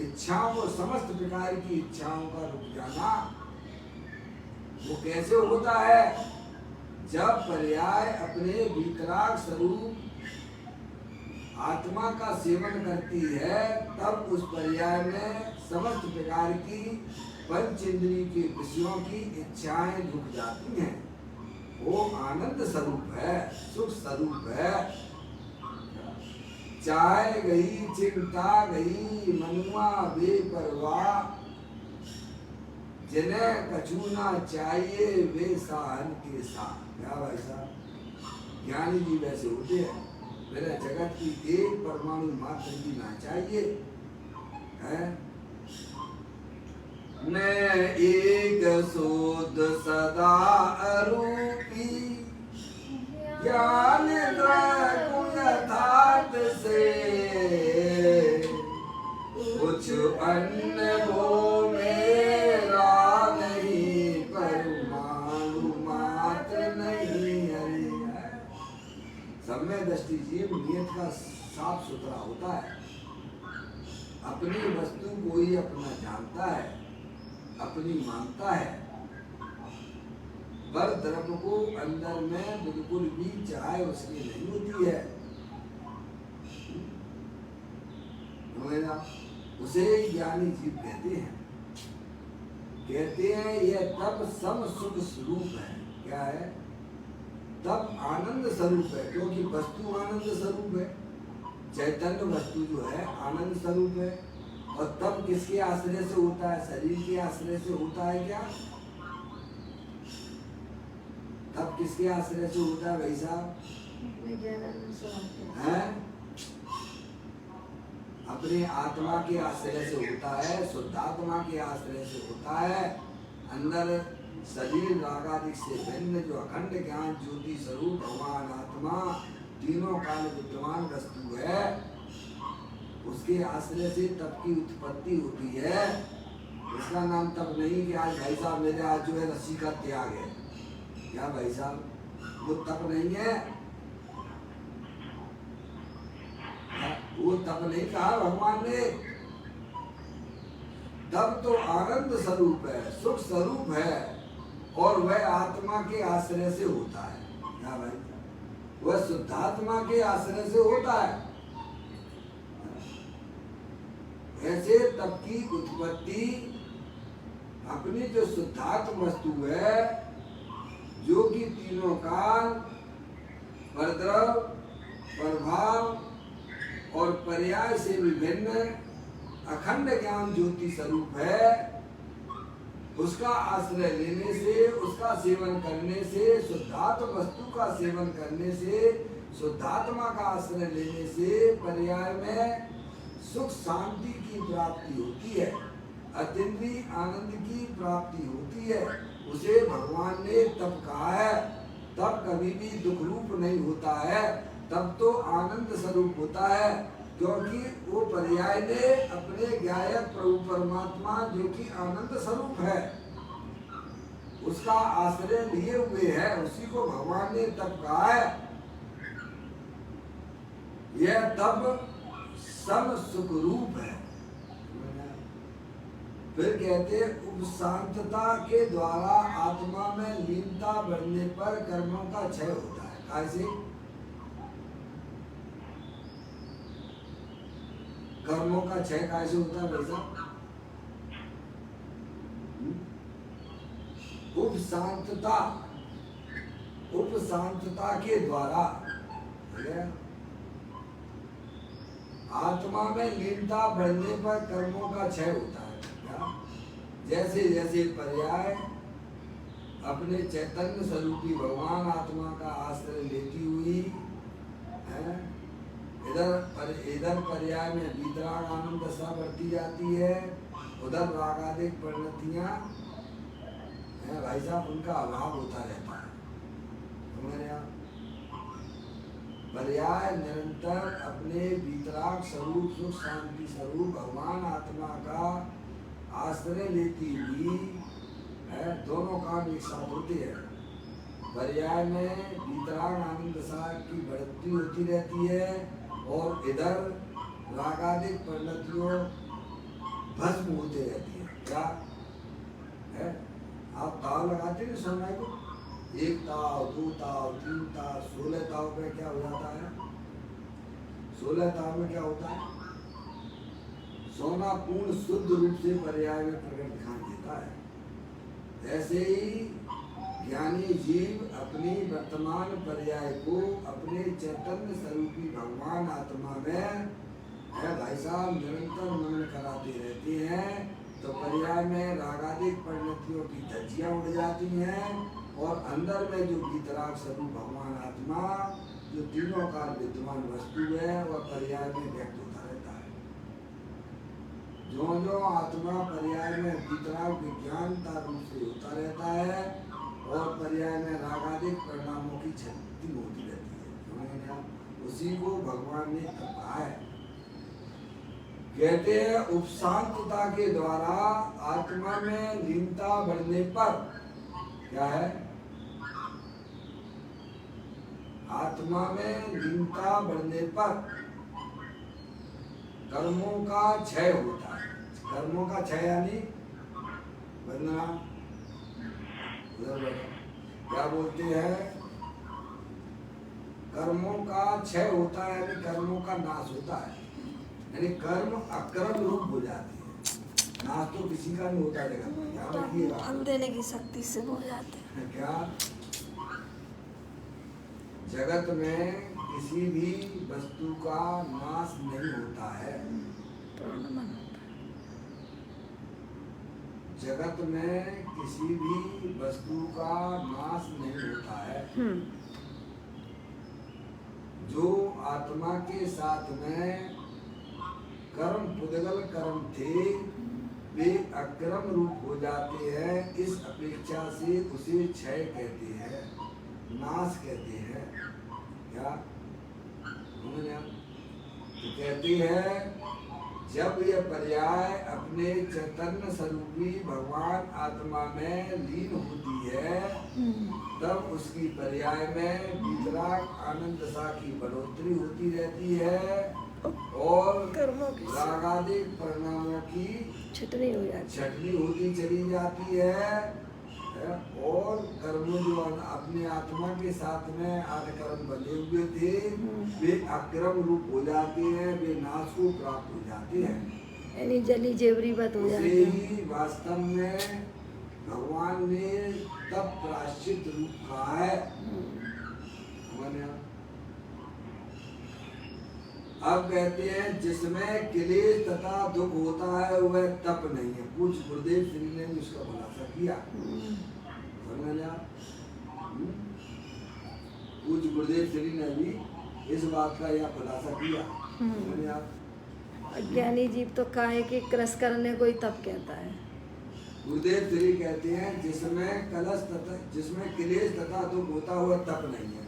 इच्छाओं को समस्त प्रकार की इच्छाओं का रुक जाना। वो कैसे होता है? जब पर्याय अपने वितराग स्वरूप आत्मा का सेवन करती है तब उस पर्याय में समस्त प्रकार की पंच इंद्रिय के विषयों की इच्छाएं रुक जाती हैं। वो आनंद स्वरूप है, सुख स्वरूप है। चाहे गई चिंता गई मनुआ बेपरवाह, जिन्हें कछु ना चाहिए वे साहन के साथ। क्या भाई साहब, ज्ञानी जी वैसे होते हैं। मेरे जगत की एक परमाणु मात्र भी ना चाहिए है। मैं एक शोध सदा अरूपी, ज्ञान यथार्थ से कुछ अन्य वो मेरा नहीं, परमाणु मात्र नहीं। अरे समय दृष्टि जीव नियत का साफ सुथरा होता है। अपनी वस्तु को ही अपना जानता है, अपनी मानता है। पर द्रव्य को अंदर में बिल्कुल भी चाहे उसकी नहीं होती है। उसे ज्ञानी जीव कहते हैं। कहते हैं यह तब सम सुख स्वरूप है। क्या है? तब आनंद स्वरूप है, क्योंकि वस्तु आनंद स्वरूप है। चैतन्य वस्तु जो है आनंद स्वरूप है। और तब किसके आश्रय से होता है? शरीर के आश्रय से होता है। क्या तब किसके आश्रय से होता है भाई साहब? अपने आत्मा के आश्रय से होता है, शुद्धात्मा के आश्रय से होता है। अंदर शरीर रागादिक से भिन्न जो अखंड ज्ञान ज्योति स्वरूप भगवान आत्मा तीनों काल विद्यमान वस्तु है, उसके आश्रय से तप की उत्पत्ति होती है। इसका नाम तप नहीं कि आज भाई साहब मेरे आज जो है रस्सी का त्याग है। क्या भाई साहब, वो तप नहीं है। वो तप नहीं कहा भगवान ने। तप तो आनंद स्वरूप है, सुख स्वरूप है और वह आत्मा के आश्रय से होता है। क्या भाई, वह शुद्धात्मा के आश्रय से होता है। ऐसे तप की उत्पत्ति अपनी जो शुद्धात्म वस्तु है, जो कि तीनों काल परद्रव प्रभाव और पर्याय से विभिन्न अखंड ज्ञान ज्योति स्वरूप है, उसका आश्रय लेने से, उसका सेवन करने से, शुद्धात्म वस्तु का सेवन करने से, शुद्धात्मा का आश्रय लेने से पर्याय में सुख शांति की प्राप्ति होती है, अतीन्द्रिय आनंद की प्राप्ति होती है। उसे भगवान ने तप कहा है। तप कभी भी दुख रूप नहीं होता है, तब तो आनंद स्वरूप होता है, क्योंकि वो पर्याय ने अपने ज्ञायक प्रभु परमात्मा जो कि आनंद स्वरूप है उसका आश्रय लिए हुए है। उसी को भगवान ने तप कहा है। यह तप सम सुख रूप है। फिर कहते उपशांतता के द्वारा आत्मा में लीनता बढ़ने पर कर्मों का क्षय होता है। कैसे? कर्मों का क्षय कैसे होता है भाई साहब? उपशांतता के द्वारा आत्मा में लीनता बढ़ने पर कर्मों का क्षय होता है। जैसे जैसे पर्याय अपने चैतन्य स्वरूपी भगवान आत्मा का आश्रय लेती हुई है, इधर पर्याय में वीतराग आनंद दशा बढ़ती जाती है, उधर रागादिक परिणतियां भाई साहब उनका अभाव होता रहता है। हमारे यहाँ पर्याय निरंतर अपने वीतराग स्वरूप सुख शांति स्वरूप भगवान आत्मा का आश्रय लेती हुई है, दोनों काम एक साथ होते हैं। पर्याय में वीतराग आनंद दशा की बढ़ती होती रहती है और इधर रागादिक परिणतियों भस्म होते रहती है। क्या है? आप ताव लगाते हैं समय को, 1 ताव 2 ताव 3 ताव 16 ताव में क्या हो जाता है? 16 ताव में क्या होता है? सोना पूर्ण शुद्ध रूप से पर्याय में प्रकट दिखाई देता है। ऐसे ही ज्ञानी जीव अपनी वर्तमान पर्याय को अपने चैतन्य स्वरूपी भगवान आत्मा में है भाई साहब निरंतर मनन कराते रहते हैं, तो पर्याय में रागादिक परिणतियों की धज्जियां उड़ जाती हैं और अंदर में जो वीतराग स्वरूप भगवान आत्मा जो तीनों काल विद्यमान वस्तु है वह पर्याय में व्यक्त होता रहता है। जो आत्मा पर्याय में वीतराग विज्ञानता रूप से होता रहता है और पर्याय में रागादिक परिणामों की क्षति होती रहती है, उसी को भगवान ने कहा है। कहते हैं उपशांतता के द्वारा आत्मा में लीनता बढ़ने पर क्या है? आत्मा में लीनता बढ़ने पर कर्मों का क्षय होता है। कर्मों का क्षय यानी वरना क्या बोलते हैं? कर्मों का क्षय होता है यानी कर्मों का नाश होता है, यानी कर्म अकर्म रूप हो जाती है। नाश तो किसी का नहीं होता जगत में, ध्यान रखिएगा। फल देने की शक्ति से हो जाते हैं। क्या जगत में किसी भी वस्तु का नाश नहीं होता है। जगत में किसी भी वस्तु का नाश नहीं होता है। जो आत्मा के साथ में कर्म पुद्गल कर्म थे वे अक्रम रूप हो जाते हैं, इस अपेक्षा से उसे क्षय कहते हैं, नाश कहते हैं। क्या तो कहती है जब यह पर्याय अपने चैतन्य स्वरूपी भगवान आत्मा में लीन होती है तब उसकी पर्याय में वीतराग आनंद दशा की बढ़ोतरी होती रहती है और रागादिक परिणामों की छटनी होती चली जाती है और कर्म जो अपने आत्मा के साथ में आदि कर्म बने हुए थे वे अक्रम रूप हो जाते हैं, वे नाश को प्राप्त हो जाते हैं, यानी जली जेवरी बात हो जाती है। ही वास्तव में भगवान ने तब प्रायश्चित रूप कहा है। अब कहते हैं जिसमें क्लेश तथा दुख होता है वह तप नहीं है। कुछ गुरुदेव श्री ने भी उसका खुलासा किया। कुछ गुरुदेव श्री ने भी इस बात का यह खुलासा किया। अज्ञानी जीव तो काहे कि क्रस करने को ही तप कहता है। गुरुदेव श्री कहते हैं जिसमें क्लेश तथा दुख होता हुआ तप नहीं है।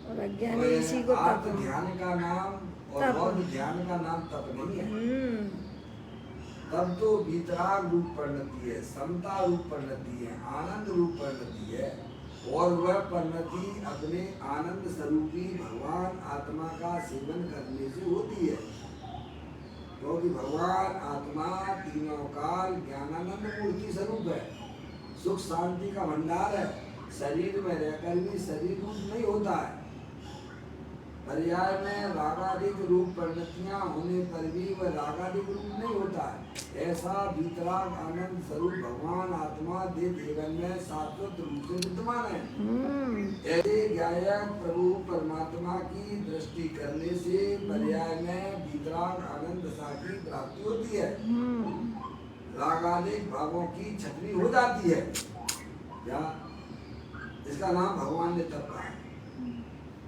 और अज्ञानी इसी को तप ध्यान का नाम और बौद्ध ध्यान का नाम तप नहीं है। तब तो वीतराग रूप परिणति है, समता रूप परिणति है, आनंद रूप परिणति है और वह परिणति अपने आनंद स्वरूपी भगवान आत्मा का सेवन करने से होती है, क्योंकि भगवान आत्मा तीनों काल ज्ञानानंद मूर्ति स्वरूप है, सुख शांति का भंडार है, शरीर में रहकर भी शरीर रूप नहीं होता है। पर्याय में रागादिक रूप परिणतियां होने पर भी वह रागादिक रूप नहीं होता है। ऐसा वीतराग आनंद स्वरूप भगवान आत्मा देव जीवन में शाश्वत रूप से विद्यमान है। ऐसे गायक प्रभु परमात्मा की दृष्टि करने से पर्याय में वीतराग आनंद दशा की प्राप्ति होती है, रागादिक भावों की छटनी हो जाती है। क्या इसका नाम भगवान ने तब कहा।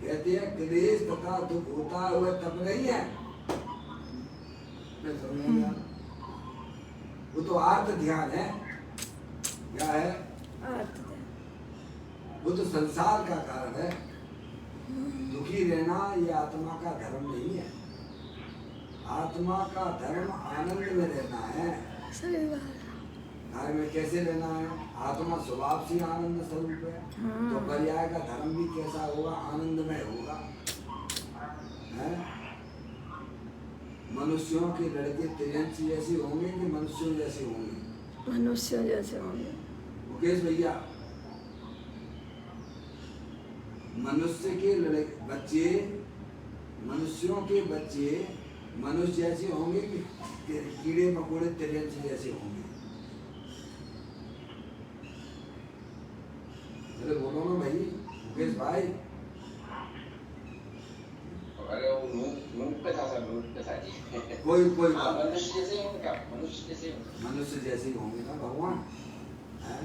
कहते हैं क्लेश तथा दुख होता हुआ तब नहीं है। मैं समझ नहीं आया। वो तो आर्त ध्यान है। क्या है? अर्थ वो तो संसार का कारण है। दुखी रहना ये आत्मा का धर्म नहीं है। आत्मा का धर्म आनंद में रहना है। सही बात। धर्म में कैसे रहना है? आत्मा स्वभाव से आनंद स्वरूप है। तो पर्याय का धर्म भी कैसा होगा? आनंदमय होगा। है? मनुष्यों के लड़के तिरंची जैसे होंगे कि मनुष्यों जैसे होंगे? मनुष्य जैसे होंगे। मुकेश भैया, मनुष्य के बच्चे, मनुष्यों के बच्चे मनुष्य जैसे होंगे कि कीड़े मकोड़े तिरंची जैसे होंगे? अरे बोलो ना भाई, मुकेश भाई। अरे वो नूट पे था सर, नूट पे था जी। कोई हाँ, मनुष्य जैसे होंगे क्या? मनुष्य जैसे होंगे। मनुष्य जैसे ही होंगे ना भगवान। हैं?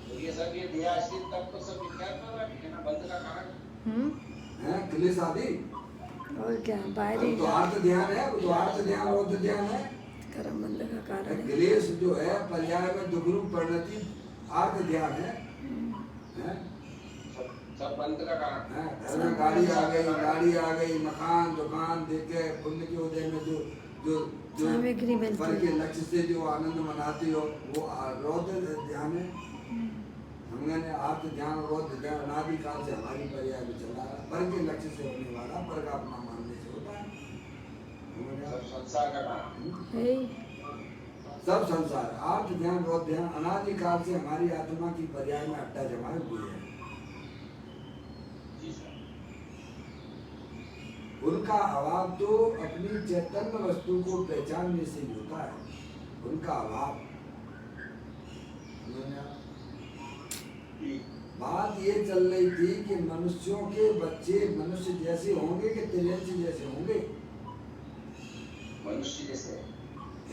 तो ये सब ये दिया अस्तित्व तब तो सब विज्ञान में हुआ है ना, बंध का कारण। हैं? क्लेश आदि और क्या बाहरी तो आर्त ध्यान है। वो तो आर्त ध्यान बौद्ध ध्यान है। कर्म बंध का कारण है। क्लेश जो है पर्याय में दुख रूप परिणति आर्त ध्यान है। हैं? सब बंध का कारण। हैं? घर में गाड़ी आ गई, मकान दुकान देखे पुण्य के उदय में जो जो जो सामग्री मिलती पर है। के लक्ष्य से जो आनंद मनाती हो वो रौद्र ध्यान है। हमने आर्त ध्यान रौद्र ध्यान अनादिकाल से हमारी पर्याय में चला रहा। पर के लक्ष्य से होने वाला, पर का अपना मानने से होता है। सब संसार का कारण। है। सब संसार आर्त ध्यान रौद्र ध्यान अनादिकाल से हमारी आत्मा की पर्याय में अड्डा जमाए हुए है। जी सर। उनका अभाव तो अपनी चैतन्य वस्तु को पहचानने से ही होता है। उनका अभाव। बात ये चल रही थी कि मनुष्यों के बच्चे मनुष्य जैसे होंगे कि तिरंची जैसे होंगे? मनुष्य जैसे।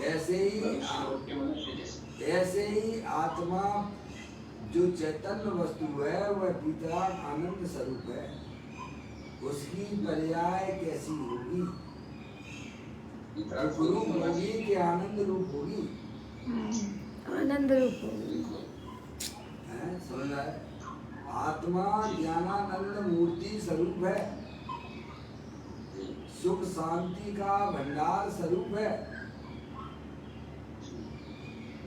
ऐसे ही मनुष्य जैसे। ऐसे ही आत्मा जो चैतन्य वस्तु है वह वितराग आनंद स्वरूप है। उसकी पर्याय कैसी होगी? रूप होगी कि आनंद रूप होगी? आनंद रूप होगी। समझ आए? आत्मा ज्ञानानंद मूर्ति स्वरूप है। सुख शांति का भंडार स्वरूप है।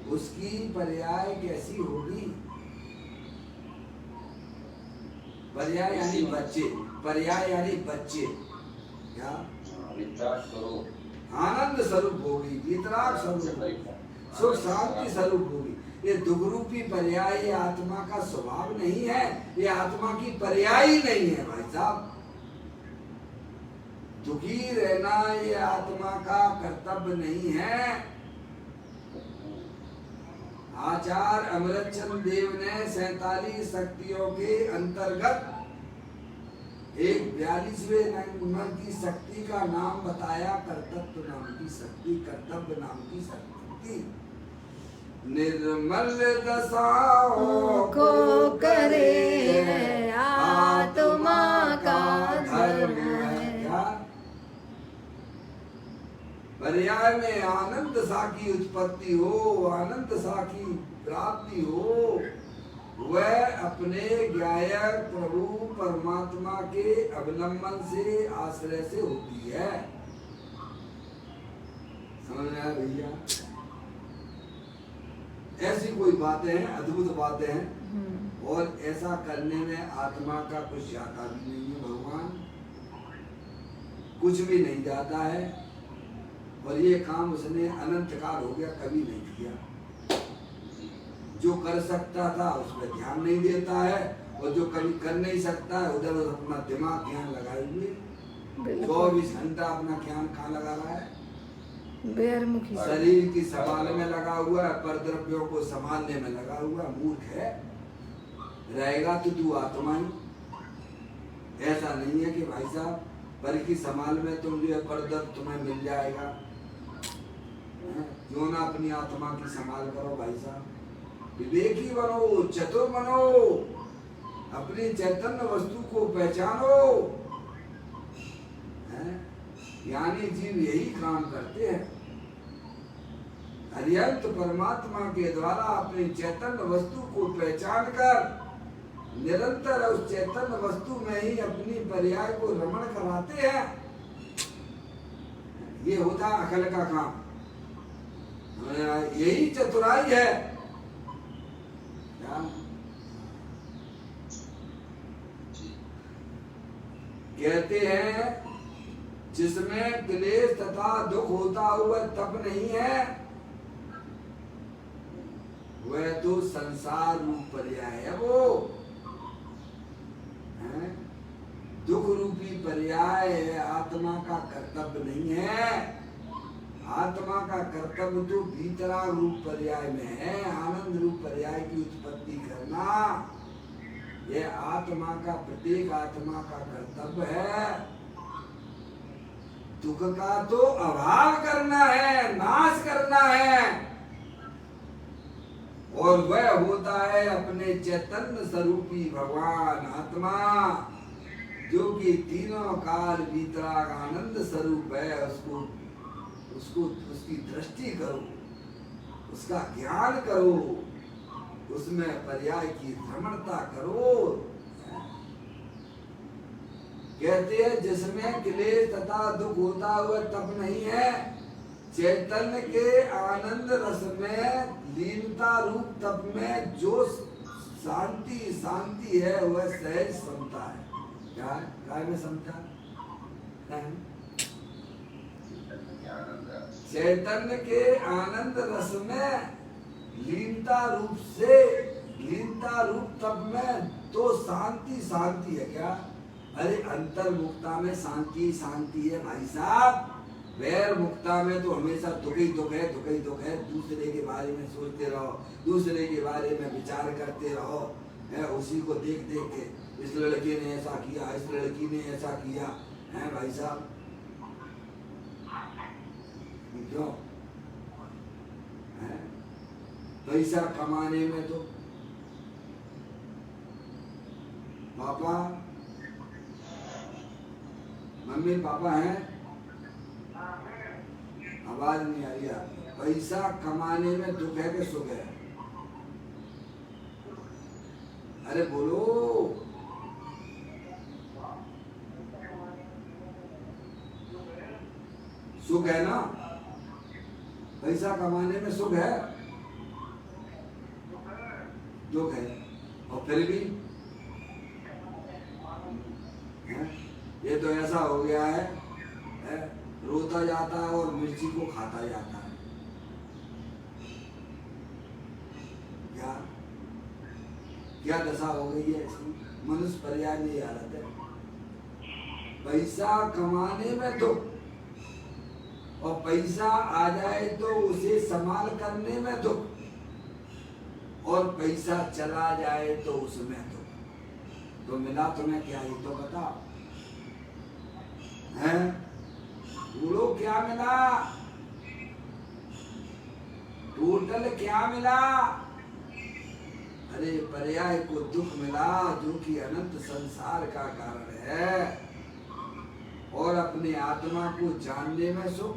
उसकी पर्याय कैसी होगी? पर्याय यानी बच्चे। पर्याय यानी बच्चे। क्या? आनंद स्वरूप होगी, वितराग स्वरूप होगी, सुख शांति स्वरूप होगी। ये दुख रूपी पर्याय ये आत्मा का स्वभाव नहीं है। ये आत्मा की पर्याय ही नहीं है भाई साहब। दुखी रहना ये आत्मा का कर्तव्य नहीं है। आचार्य अमृतचंद देव ने 47 शक्तियों के अंतर्गत एक 42वें नंबर की शक्ति का नाम बताया, कर्तव्य नाम की शक्ति, कर्तव्य नाम की शक्ति। निर्मल दशाओं को करे आत्मा का धर्म है। पर्याय में आनंद सा की उत्पत्ति हो, आनंद सा की प्राप्ति हो, वह अपने ज्ञायक प्रभु परमात्मा के अवलंबन से आश्रय से होती है। समझ में आया भैया? ऐसी कोई बातें हैं, अद्भुत बातें हैं। और ऐसा करने में आत्मा का कुछ जाता भी नहीं है। भगवान कुछ भी नहीं जाता है। और ये काम उसने अनंत काल हो गया कभी नहीं किया। जो कर सकता था उस पर ध्यान नहीं देता है, और जो कभी कर नहीं सकता है उधर अपना दिमाग ध्यान लगाए हुए 24 घंटा अपना ध्यान कहाँ लगा रहा है? बेरमुखी शरीर की संभाल में लगा हुआ है, पर द्रव्यों को संभालने में लगा हुआ। मूर्ख है। रहेगा तो तू आत्मा ही। ऐसा नहीं है कि भाई साहब पर की संभाल में तुम जो है पर द्रव्य तुम्हें मिल जाएगा। क्यों ना अपनी आत्मा की संभाल करो भाई साहब। विवेकी बनो, चतुर बनो। अपनी चैतन्य वस्तु को पहचानो। यानी जीव यही काम करते हैं, अरिहंत परमात्मा के द्वारा अपनी चैतन्य वस्तु को पहचान कर निरंतर उस चैतन्य वस्तु में ही अपनी पर्याय को रमण कराते हैं। ये होता अकल का काम, यही चतुराई है। कहते हैं जिसमें क्लेश तथा दुख होता हुआ तप नहीं है, वह तो संसार रूप पर्याय है। वो है? दुख रूपी पर्याय आत्मा का कर्तव्य नहीं है। आत्मा का कर्तव्य तो भीतरा रूप पर्याय में है, आनंद रूप पर्याय की उत्पत्ति करना। यह आत्मा का, प्रत्येक आत्मा का कर्तव्य है। दुख का तो अभाव करना है, नाश करना है, और वह होता है अपने चैतन्य स्वरूपी भगवान आत्मा, जो कि तीनों काल वितराग आनंद स्वरूप है। उसको उसकी दृष्टि करो, उसका ज्ञान करो, उसमें पर्याय की भ्रमणता करो। कहते हैं जिसमें क्लेश तथा दुख होता हुआ तप नहीं है, चैतन्य के आनंद रस में लीनता रूप तप में जो शांति है वह सहज समता है। क्या काय में समता है? चैतन्य के आनंद रस में लीनता रूप तप में तो शांति है। क्या? अरे अंतर्मुक्ता में शांति है भाई साहब। वैर मुक्ता में तो हमेशा दुख ही दुख है। दूसरे के बारे में सोचते रहो, दूसरे के बारे में विचार करते रहो, है उसी को देख के इस लड़के ने ऐसा किया, इस लड़की ने ऐसा किया, है भाई साहब। क्यों? पैसा कमाने में तो पापा मम्मी पापा हैं, आवाज नहीं आ रही। पैसा कमाने में दुख है कि सुख है? अरे बोलो। सुख है ना? पैसा कमाने में सुख है, दुख है। और फिर भी ये तो ऐसा हो गया है, रोता जाता है और मिर्ची को खाता जाता है। क्या दशा हो गई है इसकी? मनुष्य पर्याय में हालत है। पैसा कमाने में दुख, और पैसा आ जाए तो उसे संभाल करने में दुख, और पैसा चला जाए तो उसमें दुख। तो मिला तुम्हें क्या? ये तो बताओ हैं? बोलो क्या मिला? टोटल क्या मिला? अरे पर्याय को दुख मिला, जो कि अनंत संसार का कारण है, और अपने आत्मा को जानने में सुख,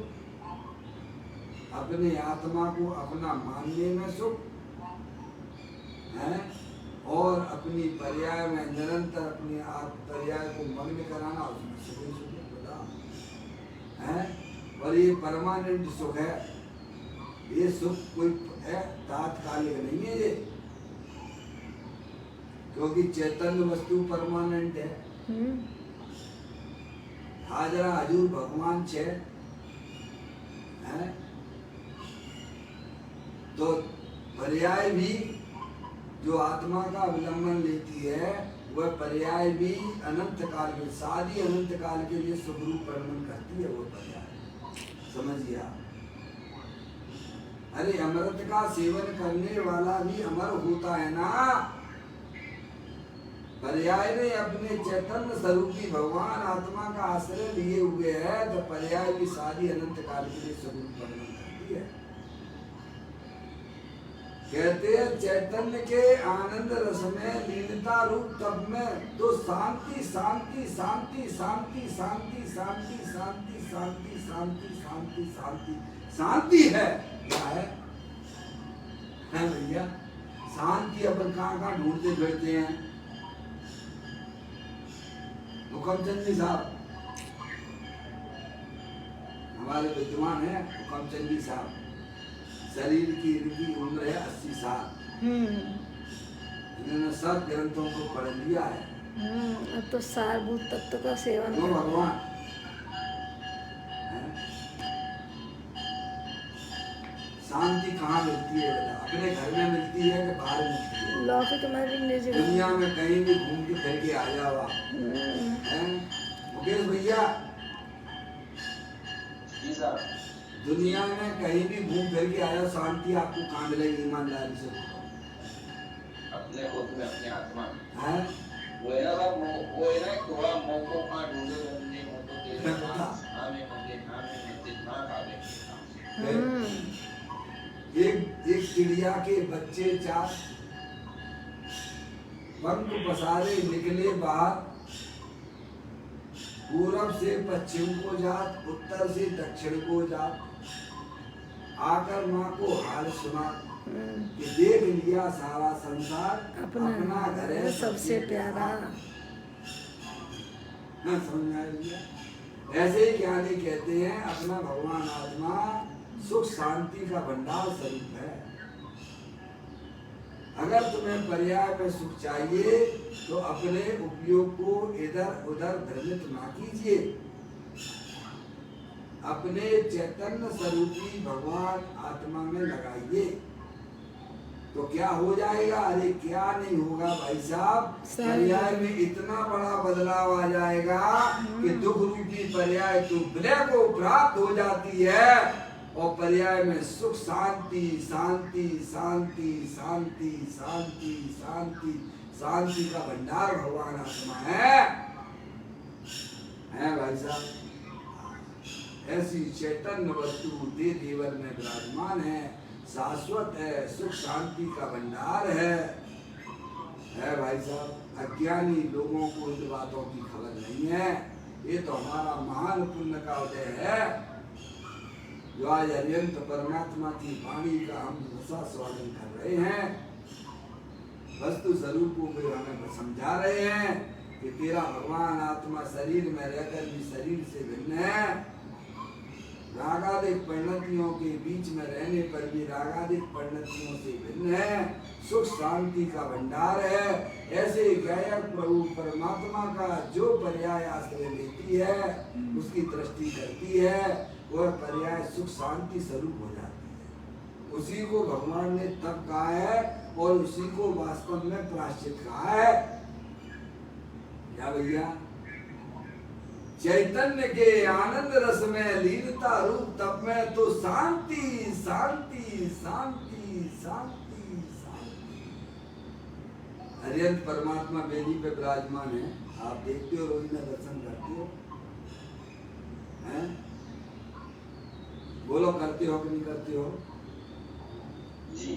अपने आत्मा को अपना मानने में सुख है, और अपनी पर्याय में निरंतर अपने पर्याय को मग्न कराना, उसमें सुख है। और ये परमानेंट सुख है। ये सुख कोई तात्कालिक नहीं है ये, क्योंकि चैतन्य वस्तु परमानेंट है। हाजरा हजूर भगवान छे है, तो पर्याय भी जो आत्मा का अवलंबन लेती है, वह पर्याय भी अनंत काल में, सारी अनंत काल के लिए सुखरूप वर्णन करती है वो पर्याय। समझिए आप? अरे अमृत का सेवन करने वाला भी अमर होता है ना। पर्याय में अपने चैतन्य स्वरूपी भगवान आत्मा का आश्रय लिए हुए है, तो पर्याय भी सारी अनंत काल के लिए सुखरूप वर्णन करती है। कहते हैं चैतन्य के आनंद रस में लीनता रूप तब में तो शांति शांति शांति शांति शांति शांति शांति शांति शांति शांति शांति शांति है। क्या है भैया? शांति अपन कहाँ ढूंढते फिरते हैं। हुक्मचंद जी साहब हमारे विद्वान है, हुक्मचंद जी साहब, शरीर की इनकी उम्र है 80 साल। इन्होंने सब ग्रंथों को पढ़ लिया है। अब तो सारभूत तत्व का सेवन क्यों भगवान? शांति कहाँ मिलती है बता? अपने घर में मिलती है कि बाहर मिलती है? लौकिक में भी निज दुनिया में कहीं भी घूम के फिर के आ जाओ आप। मुकेश भैया जी साहब, दुनिया में कहीं भी घूम फिर के आ जाओ, शांति आपको कहाँ मिलेगी? ईमानदारी से अपने खुद में अपने आत्मा है। वो है ना साहब, वो है ना थोड़ा मौकों का ढूंढे ढूंढने हो तो तेरे पास हमें मंदिर ना खावे। एक चिड़िया के बच्चे 4 पंख पसारे निकले बाहर, पूरब से पश्चिम को जात, उत्तर से दक्षिण को जात, आकर माँ को हाल सुना कि देख लिया सारा संसार, अपना घर है सबसे प्यारा। समझ में आया? ऐसे ही ज्ञानी कहते हैं अपना भगवान आत्मा सुख शांति का भंडार स्वरूप है। अगर तुम्हें पर्याय में सुख चाहिए तो अपने उपयोग को इधर उधर भ्रमित ना कीजिए, अपने चैतन्य स्वरूपी भगवान आत्मा में लगाइए तो क्या हो जाएगा? अरे क्या नहीं होगा भाई साहब, पर्याय में इतना बड़ा बदलाव आ जाएगा कि दुख रूपी पर्याय तो विलय को प्राप्त हो जाती है और पर्याय में सुख शांति शांति शांति शांति शांति शांति शांति का भंडार भगवान आत्मा है भाई साहब। ऐसी चैतन्य वस्तु दे देवर में विराजमान है, शाश्वत है, सुख शांति का भंडार है भाई साहब। अज्ञानी लोगों को इन बातों की खबर नहीं है। ये तो हमारा महान पुण्य का उदय है जो आज अरिहंत परमात्मा की वाणी का हम रसा स्वागत कर रहे हैं। वस्तु स्वरूपों में हमें समझा रहे हैं कि तेरा भगवान आत्मा शरीर में रहकर भी शरीर से भिन्न है, रागादिक परिणतियों के बीच में रहने पर भी रागादिक परिणतियों से भिन्न है, सुख शांति का भंडार है। ऐसे गायक प्रभु परमात्मा का जो पर्याय आश्रय लेती है उसकी दृष्टि करती है वह पर्याय सुख शांति स्वरूप हो जाती है। उसी को भगवान ने तब कहा है और उसी को वास्तव में प्रायश्चित कहा है। क्या भैया? चैतन्य के आनंद रस में लीनता रूप तब में तो शांति शांति शांति शांति शांति। अरिहंत परमात्मा वेदी पे विराजमान है, आप देखते हो, रोज में दर्शन करते हो, हैं? बोलो करते हो कि नहीं करते हो? जी।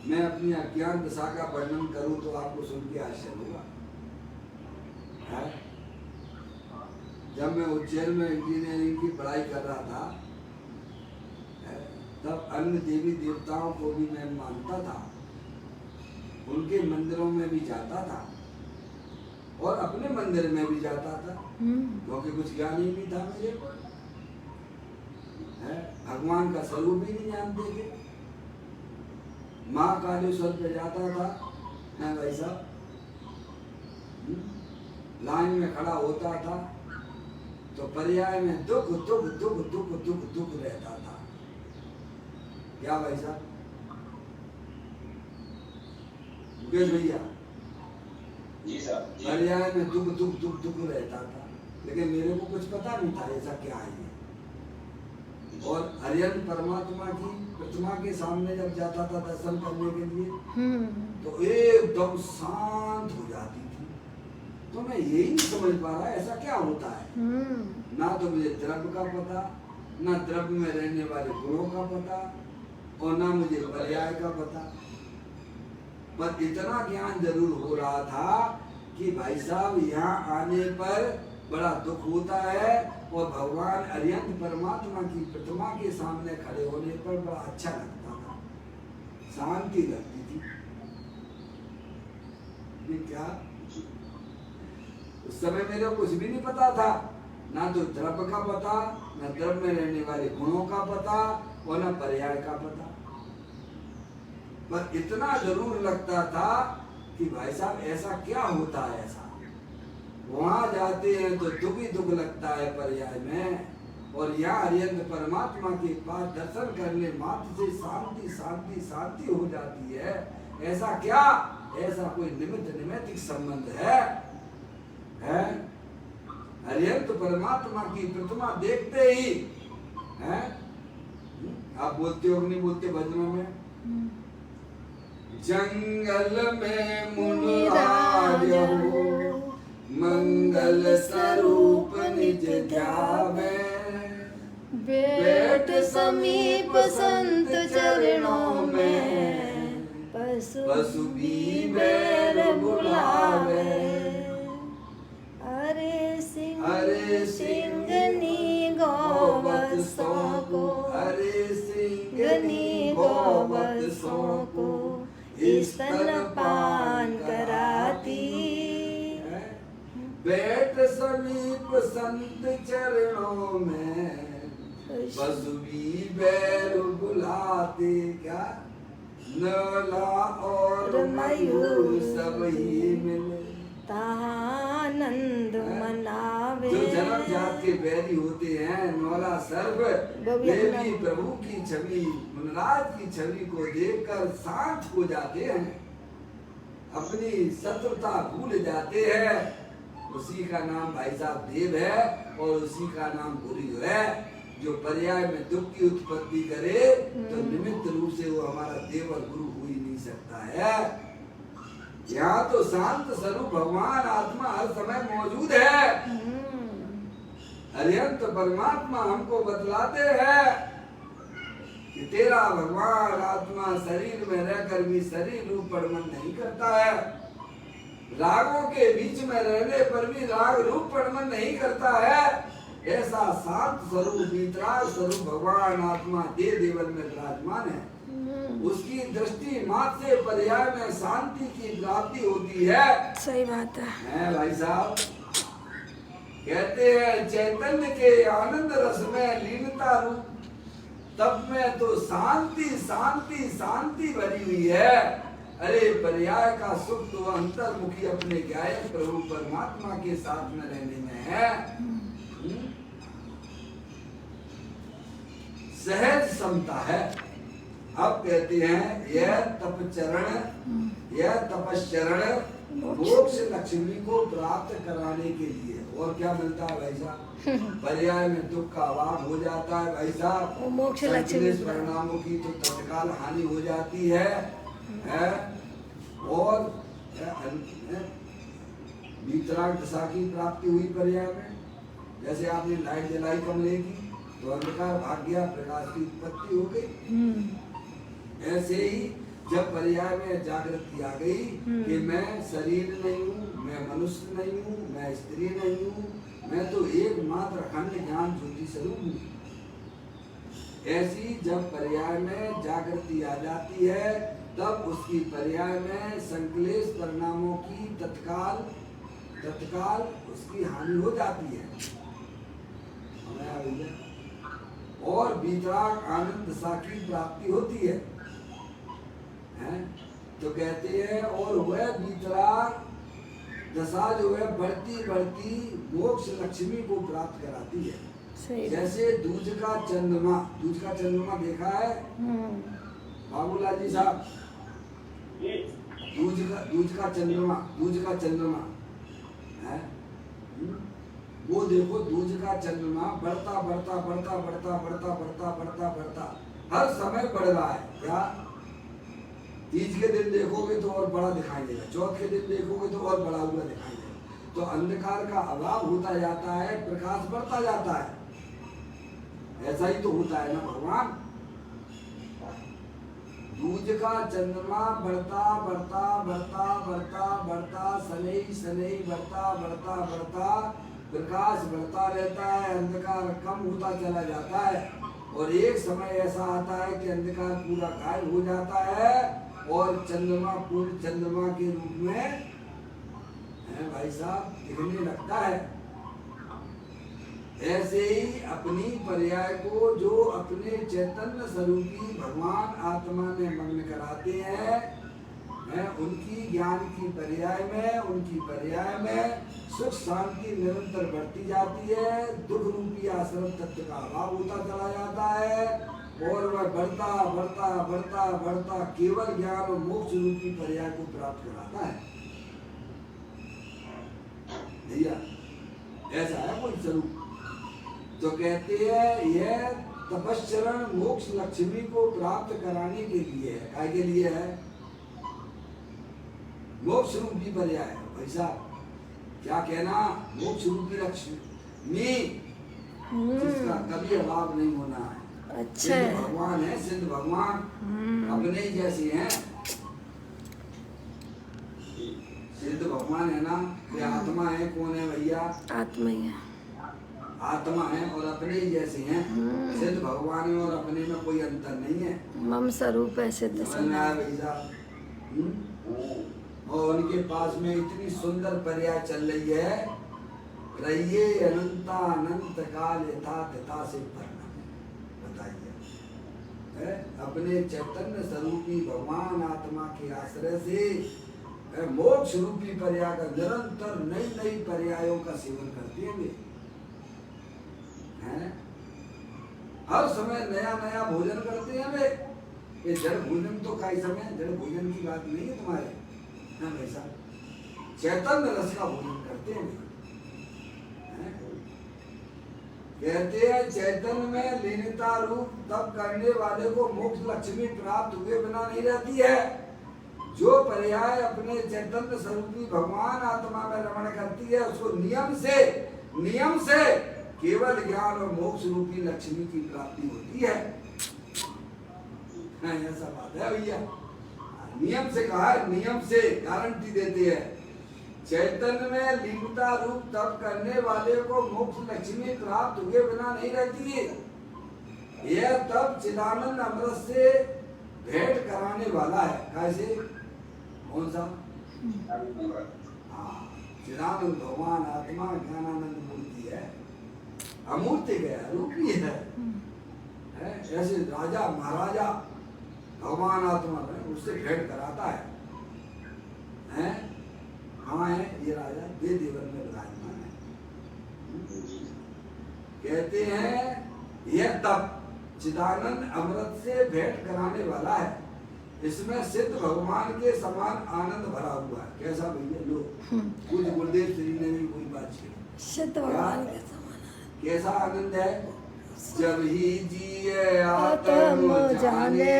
मैं अपनी अज्ञान दशा का वर्णन करूं तो आपको सुन के आश्चर्य होगा। जब मैं उज्जैन में इंजीनियरिंग की पढ़ाई कर रहा था तब अन्य देवी देवताओं को भी मैं मानता था, उनके मंदिरों में भी जाता था और अपने मंदिर में भी जाता था क्योंकि कुछ ज्ञान ही नहीं था मेरे को, भगवान का स्वरूप ही नहीं जानते थे। माँ कालेश्वर पे जाता था भाई साहब, लाइन में खड़ा होता था तो पर्याय में दुख दुख दुख दुख दुख दुख रहता था। क्या भाई साहब? मुकेश भैया, जी साहब, पर्याय में दुख दुख दुख दुख रहता था, लेकिन मेरे को कुछ पता नहीं था ऐसा क्या है ये। और अरिहंत परमात्मा की प्रतिमा के सामने जब जाता था दर्शन करने के लिए तो एकदम शांत हो जाती थी। तो मैं यही नहीं समझ पा रहा ऐसा क्या होता है। ना तो मुझे द्रव्य का पता, ना द्रव्य में रहने वाले गुणों का पता, और ना मुझे पर्याय का पता। पर इतना ज्ञान जरूर हो रहा था कि भाई साहब यहाँ आने पर बड़ा दुख होता है और भगवान अरिहंत परमात्मा की प्रतिमा के सामने खड़े होने पर बड़ा अच्छा लगता था, शांति लगती थी। ये क्या, उस समय मेरे को कुछ भी नहीं पता था, ना तो द्रव्य का पता, ना द्रव्य में रहने वाले गुणों का पता और ना पर्याय का पता। पर इतना जरूर लगता था कि भाई साहब ऐसा क्या होता है, ऐसा वहां जाते हैं तो दुख ही दुख लगता है पर्याय में, और यहाँ अरिहंत परमात्मा के पास दर्शन करने मात्र से शांति शांति शांति हो जाती है। ऐसा क्या, ऐसा कोई निमित्त निमित्तिक संबंध है? अरिहंत परमात्मा की प्रतिमा देखते ही है, आप बोलते हो नहीं बोलते भजनों में, जंगल में मुनिराज हो मंगल स्वरूप निज ध्यावे, बैठ समीप संत चरणों में पशु भी बैर बुलावे। अरे अरे सिंगनी गौवत्सों को, अरे सिंगनी गौवत्सों को स्तनपान कराती, बैठ समीप संत चरणों में पशु भी बैर बुलाते। क्या, नला और मयूर सब ही मिले आनंद मनावे। जो जन्म जात के बैरी होते हैं, नौला सर्व देवी प्रभु की छवि, मनराज की छवि को देखकर शांत हो जाते हैं, अपनी शत्रुता भूल जाते हैं। उसी का नाम भाई साहब देव है और उसी का नाम गुरु है। जो पर्याय में दुख की उत्पत्ति करे तो निमित्त रूप से वो हमारा देव और गुरु हो ही नहीं सकता है। यहाँ तो शांत स्वरूप भगवान आत्मा हर समय मौजूद है। अरिहंत परमात्मा हमको बतलाते हैं कि तेरा भगवान आत्मा शरीर में रहकर भी शरीर रूप पर मन नहीं करता है, रागों के बीच में रहने पर भी राग रूप पर मन नहीं करता है। ऐसा शांत स्वरूप वितराग स्वरूप भगवान आत्मा देव देवन में विराजमान है। उसकी दृष्टि मात्र से पर्याय में शांति की प्राप्ति होती है। सही बात है भाई साहब। कहते हैं चैतन्य के आनंद रस में लीनता रूप तब में तो शांति शांति शांति भरी हुई है। अरे पर्याय का सुख तो अंतर्मुखी अपने गायक प्रभु परमात्मा के साथ में रहने में है। सहज समता है। अब कहते हैं यह तपश्चरण मोक्ष लक्ष्मी को प्राप्त कराने के लिए। और क्या मिलता है भाई साहब? पर्याय में दुख का अभाव हो जाता है भाई साहब, मोक्ष लक्ष्मी परिणामों की तो तत्काल हानि हो जाती है और वितराग दशा की प्राप्ति हुई पर्याय में। जैसे आपने लाइट जलाई कमरे की तो अंधकार भाग गया, प्रकाश की उत्पत्ति हो गई। ऐसे ही जब पर्याय में जागृति आ गई कि मैं शरीर नहीं हूँ, मैं मनुष्य नहीं हूँ, मैं स्त्री नहीं हूँ, मैं तो एकमात्र अखंड ज्ञान ज्योति स्वरूप हूँ। ऐसी जब पर्याय में जागृति आ जाती है तब उसकी पर्याय में संकलेश परिणामों की तत्काल उसकी हानि हो जाती है और वितराग आनंद दशा की प्राप्ति होती है। तो कहते हैं और वह वितराग दशा जो है बढ़ती बढ़ती मोक्ष लक्ष्मी को प्राप्त कराती है। जैसे दूज का चंद्रमा देखा है बाबूलाल जी साहब? दूज का चंद्रमा है वो देखो। दूज का चंद्रमा बढ़ता बढ़ता बढ़ता बढ़ता बढ़ता बढ़ता बढ़ता बढ़ता हर समय बढ़ रहा है। क्या तीज के दिन देखोगे तो और बड़ा दिखाई देगा, चौथ के दिन देखोगे तो और बड़ा हुआ दिखाई देगा। तो अंधकार का अभाव होता जाता है, प्रकाश बढ़ता जाता है। ऐसा ही तो होता है ना भगवान। सूरज का चंद्रमा बढ़ता बढ़ता बढ़ता बढ़ता बढ़ता सनई सनई बढ़ता बढ़ता बढ़ता प्रकाश बढ़ता रहता है, अंधकार कम होता चला जाता है और एक समय ऐसा आता है कि अंधकार पूरा गायब हो जाता है और चंद्रमा पूर्ण चंद्रमा के रूप में है भाई साहब दिखने लगता है। ऐसे ही अपनी पर्याय को जो अपने चैतन्य स्वरूपी भगवान आत्मा ने मग्न कराते हैं, उनकी ज्ञान की पर्याय में सुख शांति निरंतर बढ़ती जाती है, दुख रूपी आश्रम तत्व का अभाव होता चला जाता है और वह बढ़ता बढ़ता बढ़ता बढ़ता केवल ज्ञान और मोक्ष रूपी पर्याय को प्राप्त कराता है। भैया ऐसा है कोई स्वरूप। तो कहते हैं यह तपश्चरण मोक्ष लक्ष्मी को प्राप्त कराने के लिए है। काय के लिए है? मोक्ष रूपी पर्याय है भाई साहब। क्या कहना? मोक्ष रूपी लक्ष्मी जिसका कभी अभाव नहीं होना है। अच्छा सिद्ध भगवान है, सिद्ध भगवान अपने ही जैसे हैं। सिद्ध भगवान है ना, ये आत्मा है। कौन है भैया? आत्मा ही है, आत्मा है और अपने ही जैसे हैं। सिद्ध भगवान है और अपने में कोई अंतर नहीं है। मम स्वरूप है सिद्ध भैया। और उनके पास में इतनी सुंदर पर्याय चल रही है, रहिए अनंता अनंत काल यथा तथा से बताइए। अपने चैतन्य स्वरूपी भगवान आत्मा के आश्रय से मोक्ष रूपी पर्याय का निरंतर नई नई पर्यायों का सेवन करते हैं वे। हर समय नया नया भोजन करते हैं वे। ये जड़ भोजन तो कई समय जड़ भोजन की बात नहीं है तुम्हारे, हाँ वैसा चैतन्य रस का भोजन करते हैं। कहते हैं चैतन्य में लीनता रूप तप करने वाले को मोक्ष लक्ष्मी प्राप्त हुए बिना नहीं रहती है। जो पर्याय अपने चैतन्य स्वरूपी भगवान आत्मा में रमण करती है उसको नियम से केवल ज्ञान और मोक्ष रूपी लक्ष्मी की प्राप्ति होती है। ऐसा बात है भैया। नियम से कहा है, नियम से गारंटी देते हैं। चैतन्य में लीनता रूप तप करने वाले को मोक्ष लक्ष्मी प्राप्त हुए बिना नहीं रहती है। यह तप चिदानंद अमृत से भेंट कराने वाला है। कैसे? कौन सा? हाँ, चिदानंद भगवान आत्मा ज्ञानानंद मूर्ति है, अमूर्ति है, रूपी है। ऐसे राजा महाराजा भगवान आत्मा में उससे भेंट कराता है। कहाँ है ये राजा? ये देवन में विराजमान है। कहते हैं यह तप चिदानंद अमृत से भेंट कराने वाला है। इसमें सिद्ध भगवान के समान आनंद भरा हुआ है। कैसा भैया? लो कुछ गुरुदेव श्री ने भी कोई बात की। सिद्ध भगवान के समान कैसा आनंद है? जब ही जिए आत्म जाने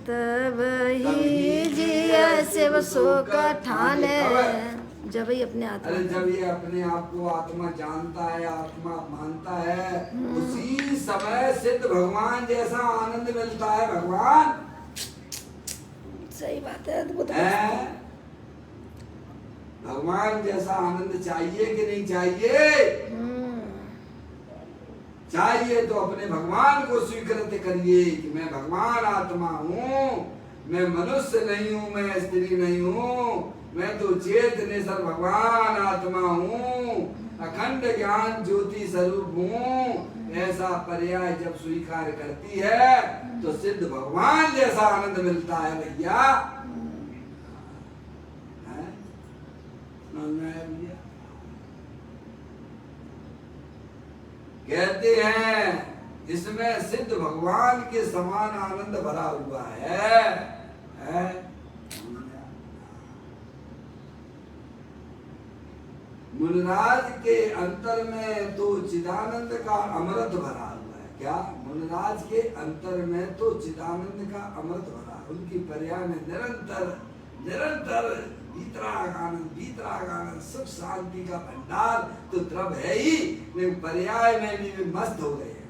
तब ही जिए शिव सुख ठाने। जब ही अपने आत्मा, अरे जब ये अपने आप को आत्मा जानता है, आत्मा मानता है, उसी समय सिद्ध भगवान जैसा आनंद मिलता है। भगवान सही बात है, अद्भुत है। भगवान जैसा आनंद चाहिए कि नहीं चाहिए? चाहिए तो अपने भगवान को स्वीकृत करिए कि मैं भगवान आत्मा हूँ, मैं मनुष्य नहीं हूँ, मैं स्त्री नहीं हूँ, मैं तो चेतनेश्वर भगवान आत्मा हूँ, अखंड ज्ञान ज्योति स्वरूप हूँ। ऐसा पर्याय जब स्वीकार करती है तो सिद्ध भगवान जैसा आनंद मिलता है भैया। कहते हैं इसमें सिद्ध भगवान के समान आनंद भरा हुआ है। मुनिराज के अंतर में तो चिदानंद का अमृत भरा हुआ है। क्या? मुनिराज के अंतर में तो चिदानंद का अमृत भरा। उनकी पर्याय में निरंतर वीतरागानंद सुख शांति का भंडार तो द्रव है ही, लेकिन पर्याय में भी वे मस्त हो गए हैं।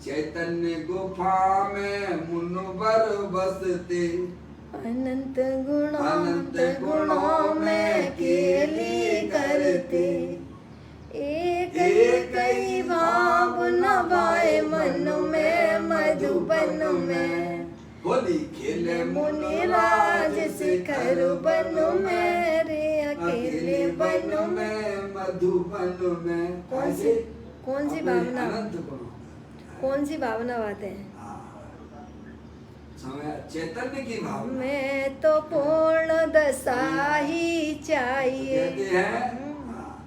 चैतन्य गुफा में मुनो पर बसते अनंत गुणों में केली करते, एक ही भाव नभाए मन में मधुबन में। होली खेले मुनिराज शिखर बन में रे अकेले बन में। में मधुबन में। कौन सी अपने भावना, अनंत गुणों। कौन सी भावना बातें हैं? समय चैतन्य की भावना। मैं तो पूर्ण दशा ही चाहिए। कहते हैं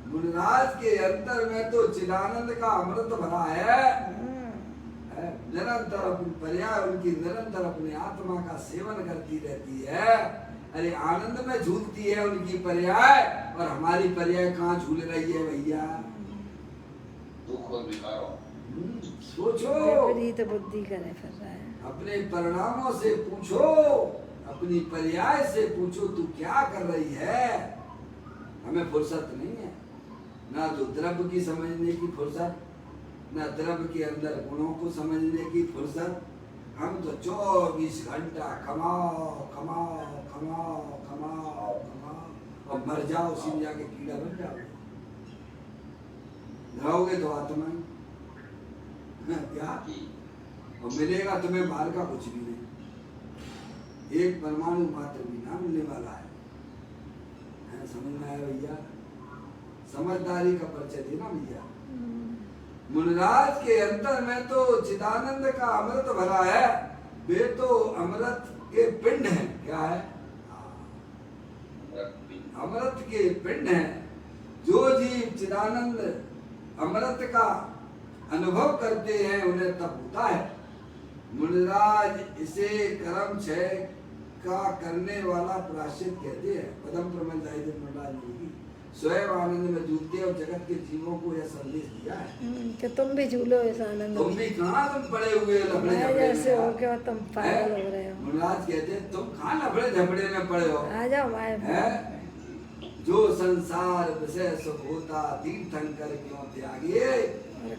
मुनिराज के अंतर में तो चिदानंद का अमृत भरा है। निरंतर अपनी पर्याय उनकी निरंतर अपनी आत्मा का सेवन करती रहती है। अरे आनंद में झूलती है उनकी पर्याय, और हमारी पर्याय कहाँ झूल रही है भैया? दुख और विकारों। सोचो, विपरीत बुद्धि करे फिर रहा है। अपने परिणामों से पूछो, अपनी पर्याय से पूछो, तू क्या कर रही है? हमें फुर्सत नहीं है, ना तो द्रव्य की समझने की फुर्सत, ना द्रव्य के अंदर गुणों को समझने की फुर्सत। हम तो 24 घंटा कमाओ कमाओ कमाओ कमाओ कमाओ और मर जाओ, उसी में जाके कीड़ा बन जाओगे। रहोगे तो आत्मा क्या, और मिलेगा तुम्हें बाहर का कुछ भी नहीं। एक परमाणु मात्र भी ना मिलने वाला है। समझ में आया भैया? समझदारी का परिचय देना भैया। मुनिराज के अंतर में तो चिदानंद का अमृत भरा है। वे तो अमृत के पिंड हैं। क्या है? अमृत के पिंड हैं। जो जीव चिदानंद अमृत का अनुभव करते हैं उन्हें तब होता है। मुनिराज इसे कर्म क्षय का करने वाला प्रायश्चित कहते हैं। पदम प्रमल मुनिराज ने स्वयं आनंद में झूलते और जगत के जीवों को यह संदेश दिया है कि तुम भी झूलो इस आनंद में। तुम भी कहाँ तुम पड़े हुए लफड़े झपड़े जैसे हो के तुम पागल हो रहे हो। मुनिराज कहते हैं तुम कहाँ लफड़े झपड़े में पड़े हो? आ जाओ माए। जो संसार विषय सुख होता तीर्थंकर क्यों त्यागे,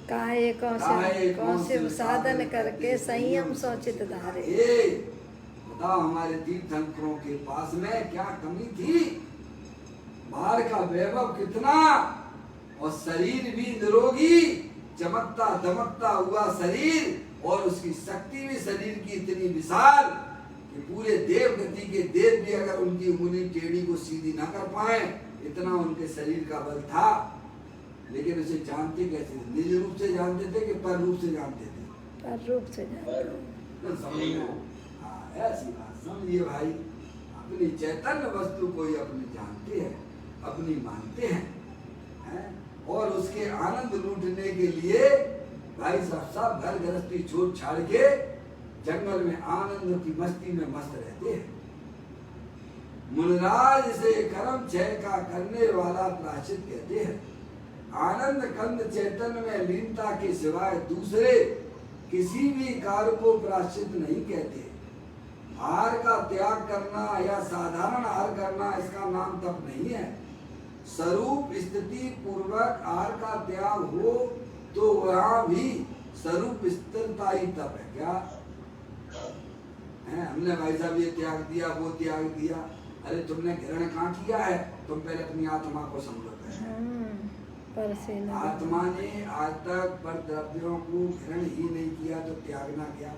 काहे कौन से साधन करके संयम सोचित धारे। बताओ हमारे तीर्थंकरों के पास में क्या कमी थी? बाहर का वैभव कितना, और शरीर भी निरोगी, चमकता दमकता हुआ शरीर, और उसकी शक्ति भी शरीर की इतनी विशाल कि पूरे देव गति के देव भी अगर उनकी उंगली टेढ़ी को सीधी ना कर पाए, इतना उनके शरीर का बल था। लेकिन उसे जानते कैसे? निज रूप से जानते थे कि पर रूप से जानते थे? पर रूप से जानते। ऐसी बात समझिए भाई। अपनी चैतन्य वस्तु को ही अपने जानते हैं, अपनी मानते हैं, और उसके आनंद लूटने के लिए भाई सब घर गृहस्थी छोड़ छाड़ के जंगल में आनंद की मस्ती में मस्त रहते हैं। मुनिराज इसे कर्म क्षय का करने वाला प्रायश्चित कहते हैं। आनंद कंद चैतन्य में लीनता के सिवाय दूसरे किसी भी कार्य को प्रायश्चित नहीं कहते। आहार का त्याग करना या साधारण आहार करना इसका नाम तप नहीं है। स्वरूप स्थिति पूर्वक आहार का त्याग हो तो वहां भी स्वरूप स्थिरता ही तप है। क्या है? हमने भाई साहब ये त्याग दिया, वो त्याग दिया। अरे तुमने ग्रहण कहाँ किया है? तुम पहले अपनी आत्मा को समझो। आत्मा ने आज तक पर द्रव्यों को ग्रहण ही नहीं किया तो त्यागना क्या?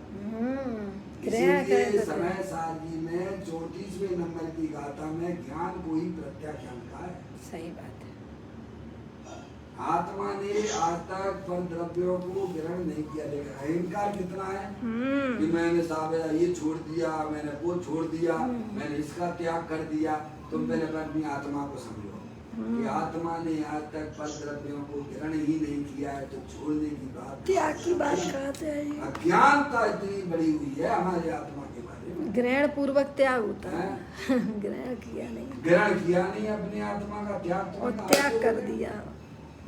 इसीलिए समय सारगी में 34वें नंबर की गाथा में ज्ञान को ही प्रत्याख्यान कहा है। सही बात है। आत्मा ने आज तक पर द्रव्यों को ग्रहण नहीं किया, लेकिन अहंकार कितना है कि मैंने साहब ये छोड़ दिया, मैंने वो छोड़ दिया, मैंने इसका त्याग कर दिया। तुम पहले अपनी आत्मा को समझो कि आत्मा ने आज तक पर द्रव्यों को ग्रहण ही नहीं किया है तो छोड़ने की बात, त्याग की बात कहाँ से आई? अज्ञानता इतनी बड़ी हुई है हमारे आत्मा के बारे में। ग्रहण पूर्वक त्याग होता है। ग्रहण किया नहीं, ग्रहण किया नहीं अपनी आत्मा का त्याग, और त्याग कर दिया।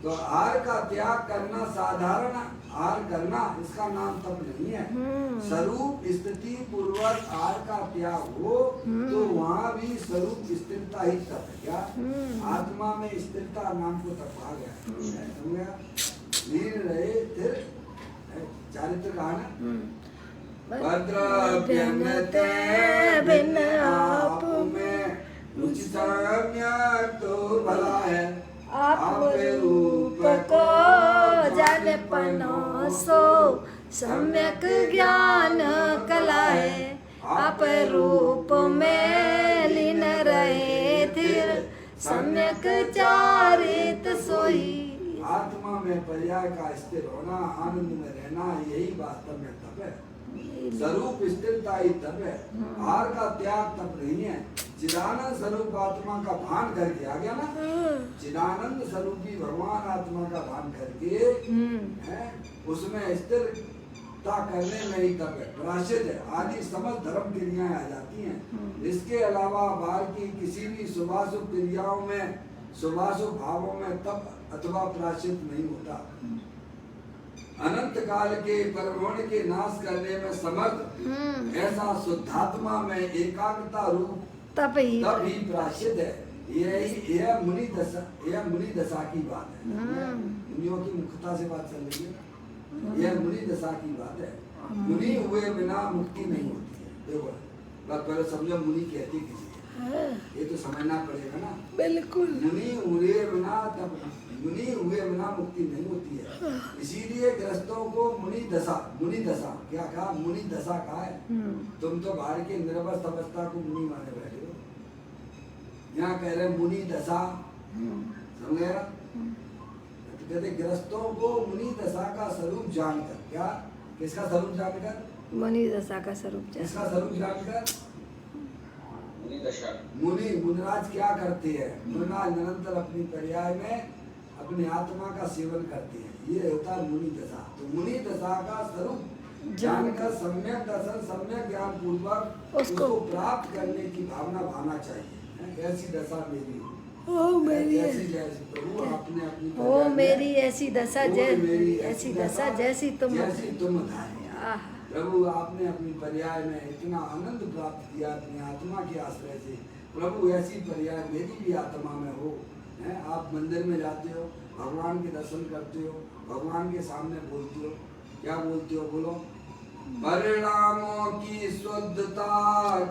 तो आहार का त्याग करना, साधारण आहार करना, इसका नाम तप नहीं है। स्वरूप स्थिति पूर्वक आहार का त्याग हो तो वहाँ भी स्वरूप स्थिरता ही तप है। क्या? आत्मा में स्थिरता नाम को तप आ गया। समझ गया? लीन रहे फिर चारित्र कहा ना, भद्रभ्यन्ते भिन्न आप में रुचि सम्यक तो भला है। आप रूप को जाने पनो सो सम्यक ज्ञान कला है। आप रूप में लीन रहे थिर सम्यक चारित सोई। आत्मा में पर्याय का स्थिर होना, आनंद में रहना, यही वास्तव में तप है। स्वरूप स्थिरता ही तप है। हार का त्याग तप नहीं है। चिदानंद स्वरूप आत्मा का भान करके आ गया ना, चिदानंद स्वरूपी भगवान आत्मा का भान करके है, उसमें स्थिरता करने में ही तप है, प्रायश्चित है, आदि समस्त धर्म क्रियाएं आ जाती हैं। इसके अलावा बाहर की किसी भी शुभाशुभ क्रियाओं में, शुभाशुभ भावों में तप अथवा प्रायश्चित नहीं होता। अनंत काल के परमोण के नाश करने में समर्थ ऐसा शुद्धात्मा में एकाग्रता रूप तब ही प्रायश्चित है। यह मुनि दशा की बात है। मुनियों की मुख्यता से बात चल रही है। यह मुनि दशा की बात है। मुनि हुए बिना मुक्ति नहीं होती है। देखो बात पहले समझो, मुनि कहती किसी है, ये तो समझना पड़ेगा ना। बिल्कुल। मुनि हुए बिना मुक्ति नहीं होती है। इसीलिए ग्रस्तों को मुनि दशा क्या कहा? मुनि दशा कहा है। तुम तो बाहर के निर्वस्त अवस्था को मुनि माने बैठे हो, यहाँ कह रहे मुनि दशा, समझे? तो कहते ग्रस्तों को मुनि दशा का स्वरूप जानकर, क्या किसका स्वरूप जानकर? मुनि दशा का स्वरूप किसका स्वरूप जानकर? मुनिराज क्या करते हैं? मुनिराज निरंतर अपनी पर्याय में अपनी आत्मा का सेवन करते हैं। ये होता है मुनि दशा। तो मुनि दशा का स्वरूप जानकर सम्यक दर्शन, सम्यक ज्ञान पूर्वक उसको प्राप्त करने की भावना भाना चाहिए। ऐसी दशा मेरी हो, मेरी ऐसी प्रभु आपने अपनी हो, मेरी ऐसी दशा ऐसी दशा जैसी तुम धारे। प्रभु आपने अपनी पर्याय में इतना आनंद प्राप्त किया अपनी आत्मा के आश्रय से। प्रभु ऐसी पर्याय मेरी भी आत्मा में हो। है, आप मंदिर में जाते हो, भगवान के दर्शन करते हो, भगवान के सामने बोलते हो, क्या बोलते हो? बोलो। परिणामों की शुद्धता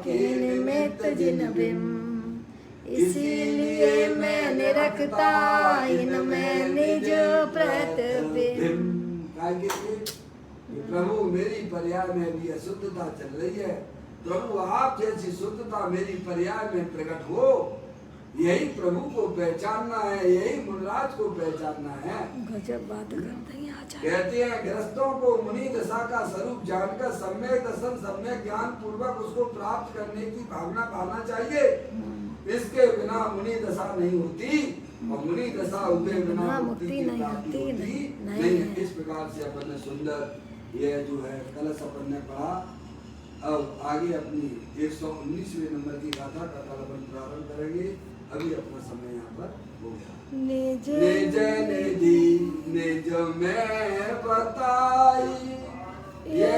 के निमित्त जिन बिम, इसीलिए मैं निरखता इनमें निज प्रतिबिंब। प्रभु मेरी पर्याय में भी अशुद्धता चल रही है। प्रभु आप जैसी शुद्धता मेरी पर्याय में प्रकट हो, यही प्रभु को पहचानना है, यही मुनिराज को पहचानना है। गजब बात करते हैं आचार्य। कहते हैं ग्रस्तों को मुनि दशा का स्वरूप जानकर सम्यक दर्शन, सम्यक ज्ञान पूर्वक उसको प्राप्त करने की भावना पाना चाहिए। इसके बिना मुनि दशा नहीं होती, और मुनि दशा हुए बिना मुक्ति की प्राप्ति नहीं है। इस प्रकार से अपन ने सुंदर ये जो है कलश अपन ने पढ़ा। अब आगे अपनी 119वें नंबर की गाथा का कल अपन प्रारंभ करेंगे। अभी अपना समय यहाँ पर हो गया। निज निधि निज में बताई ये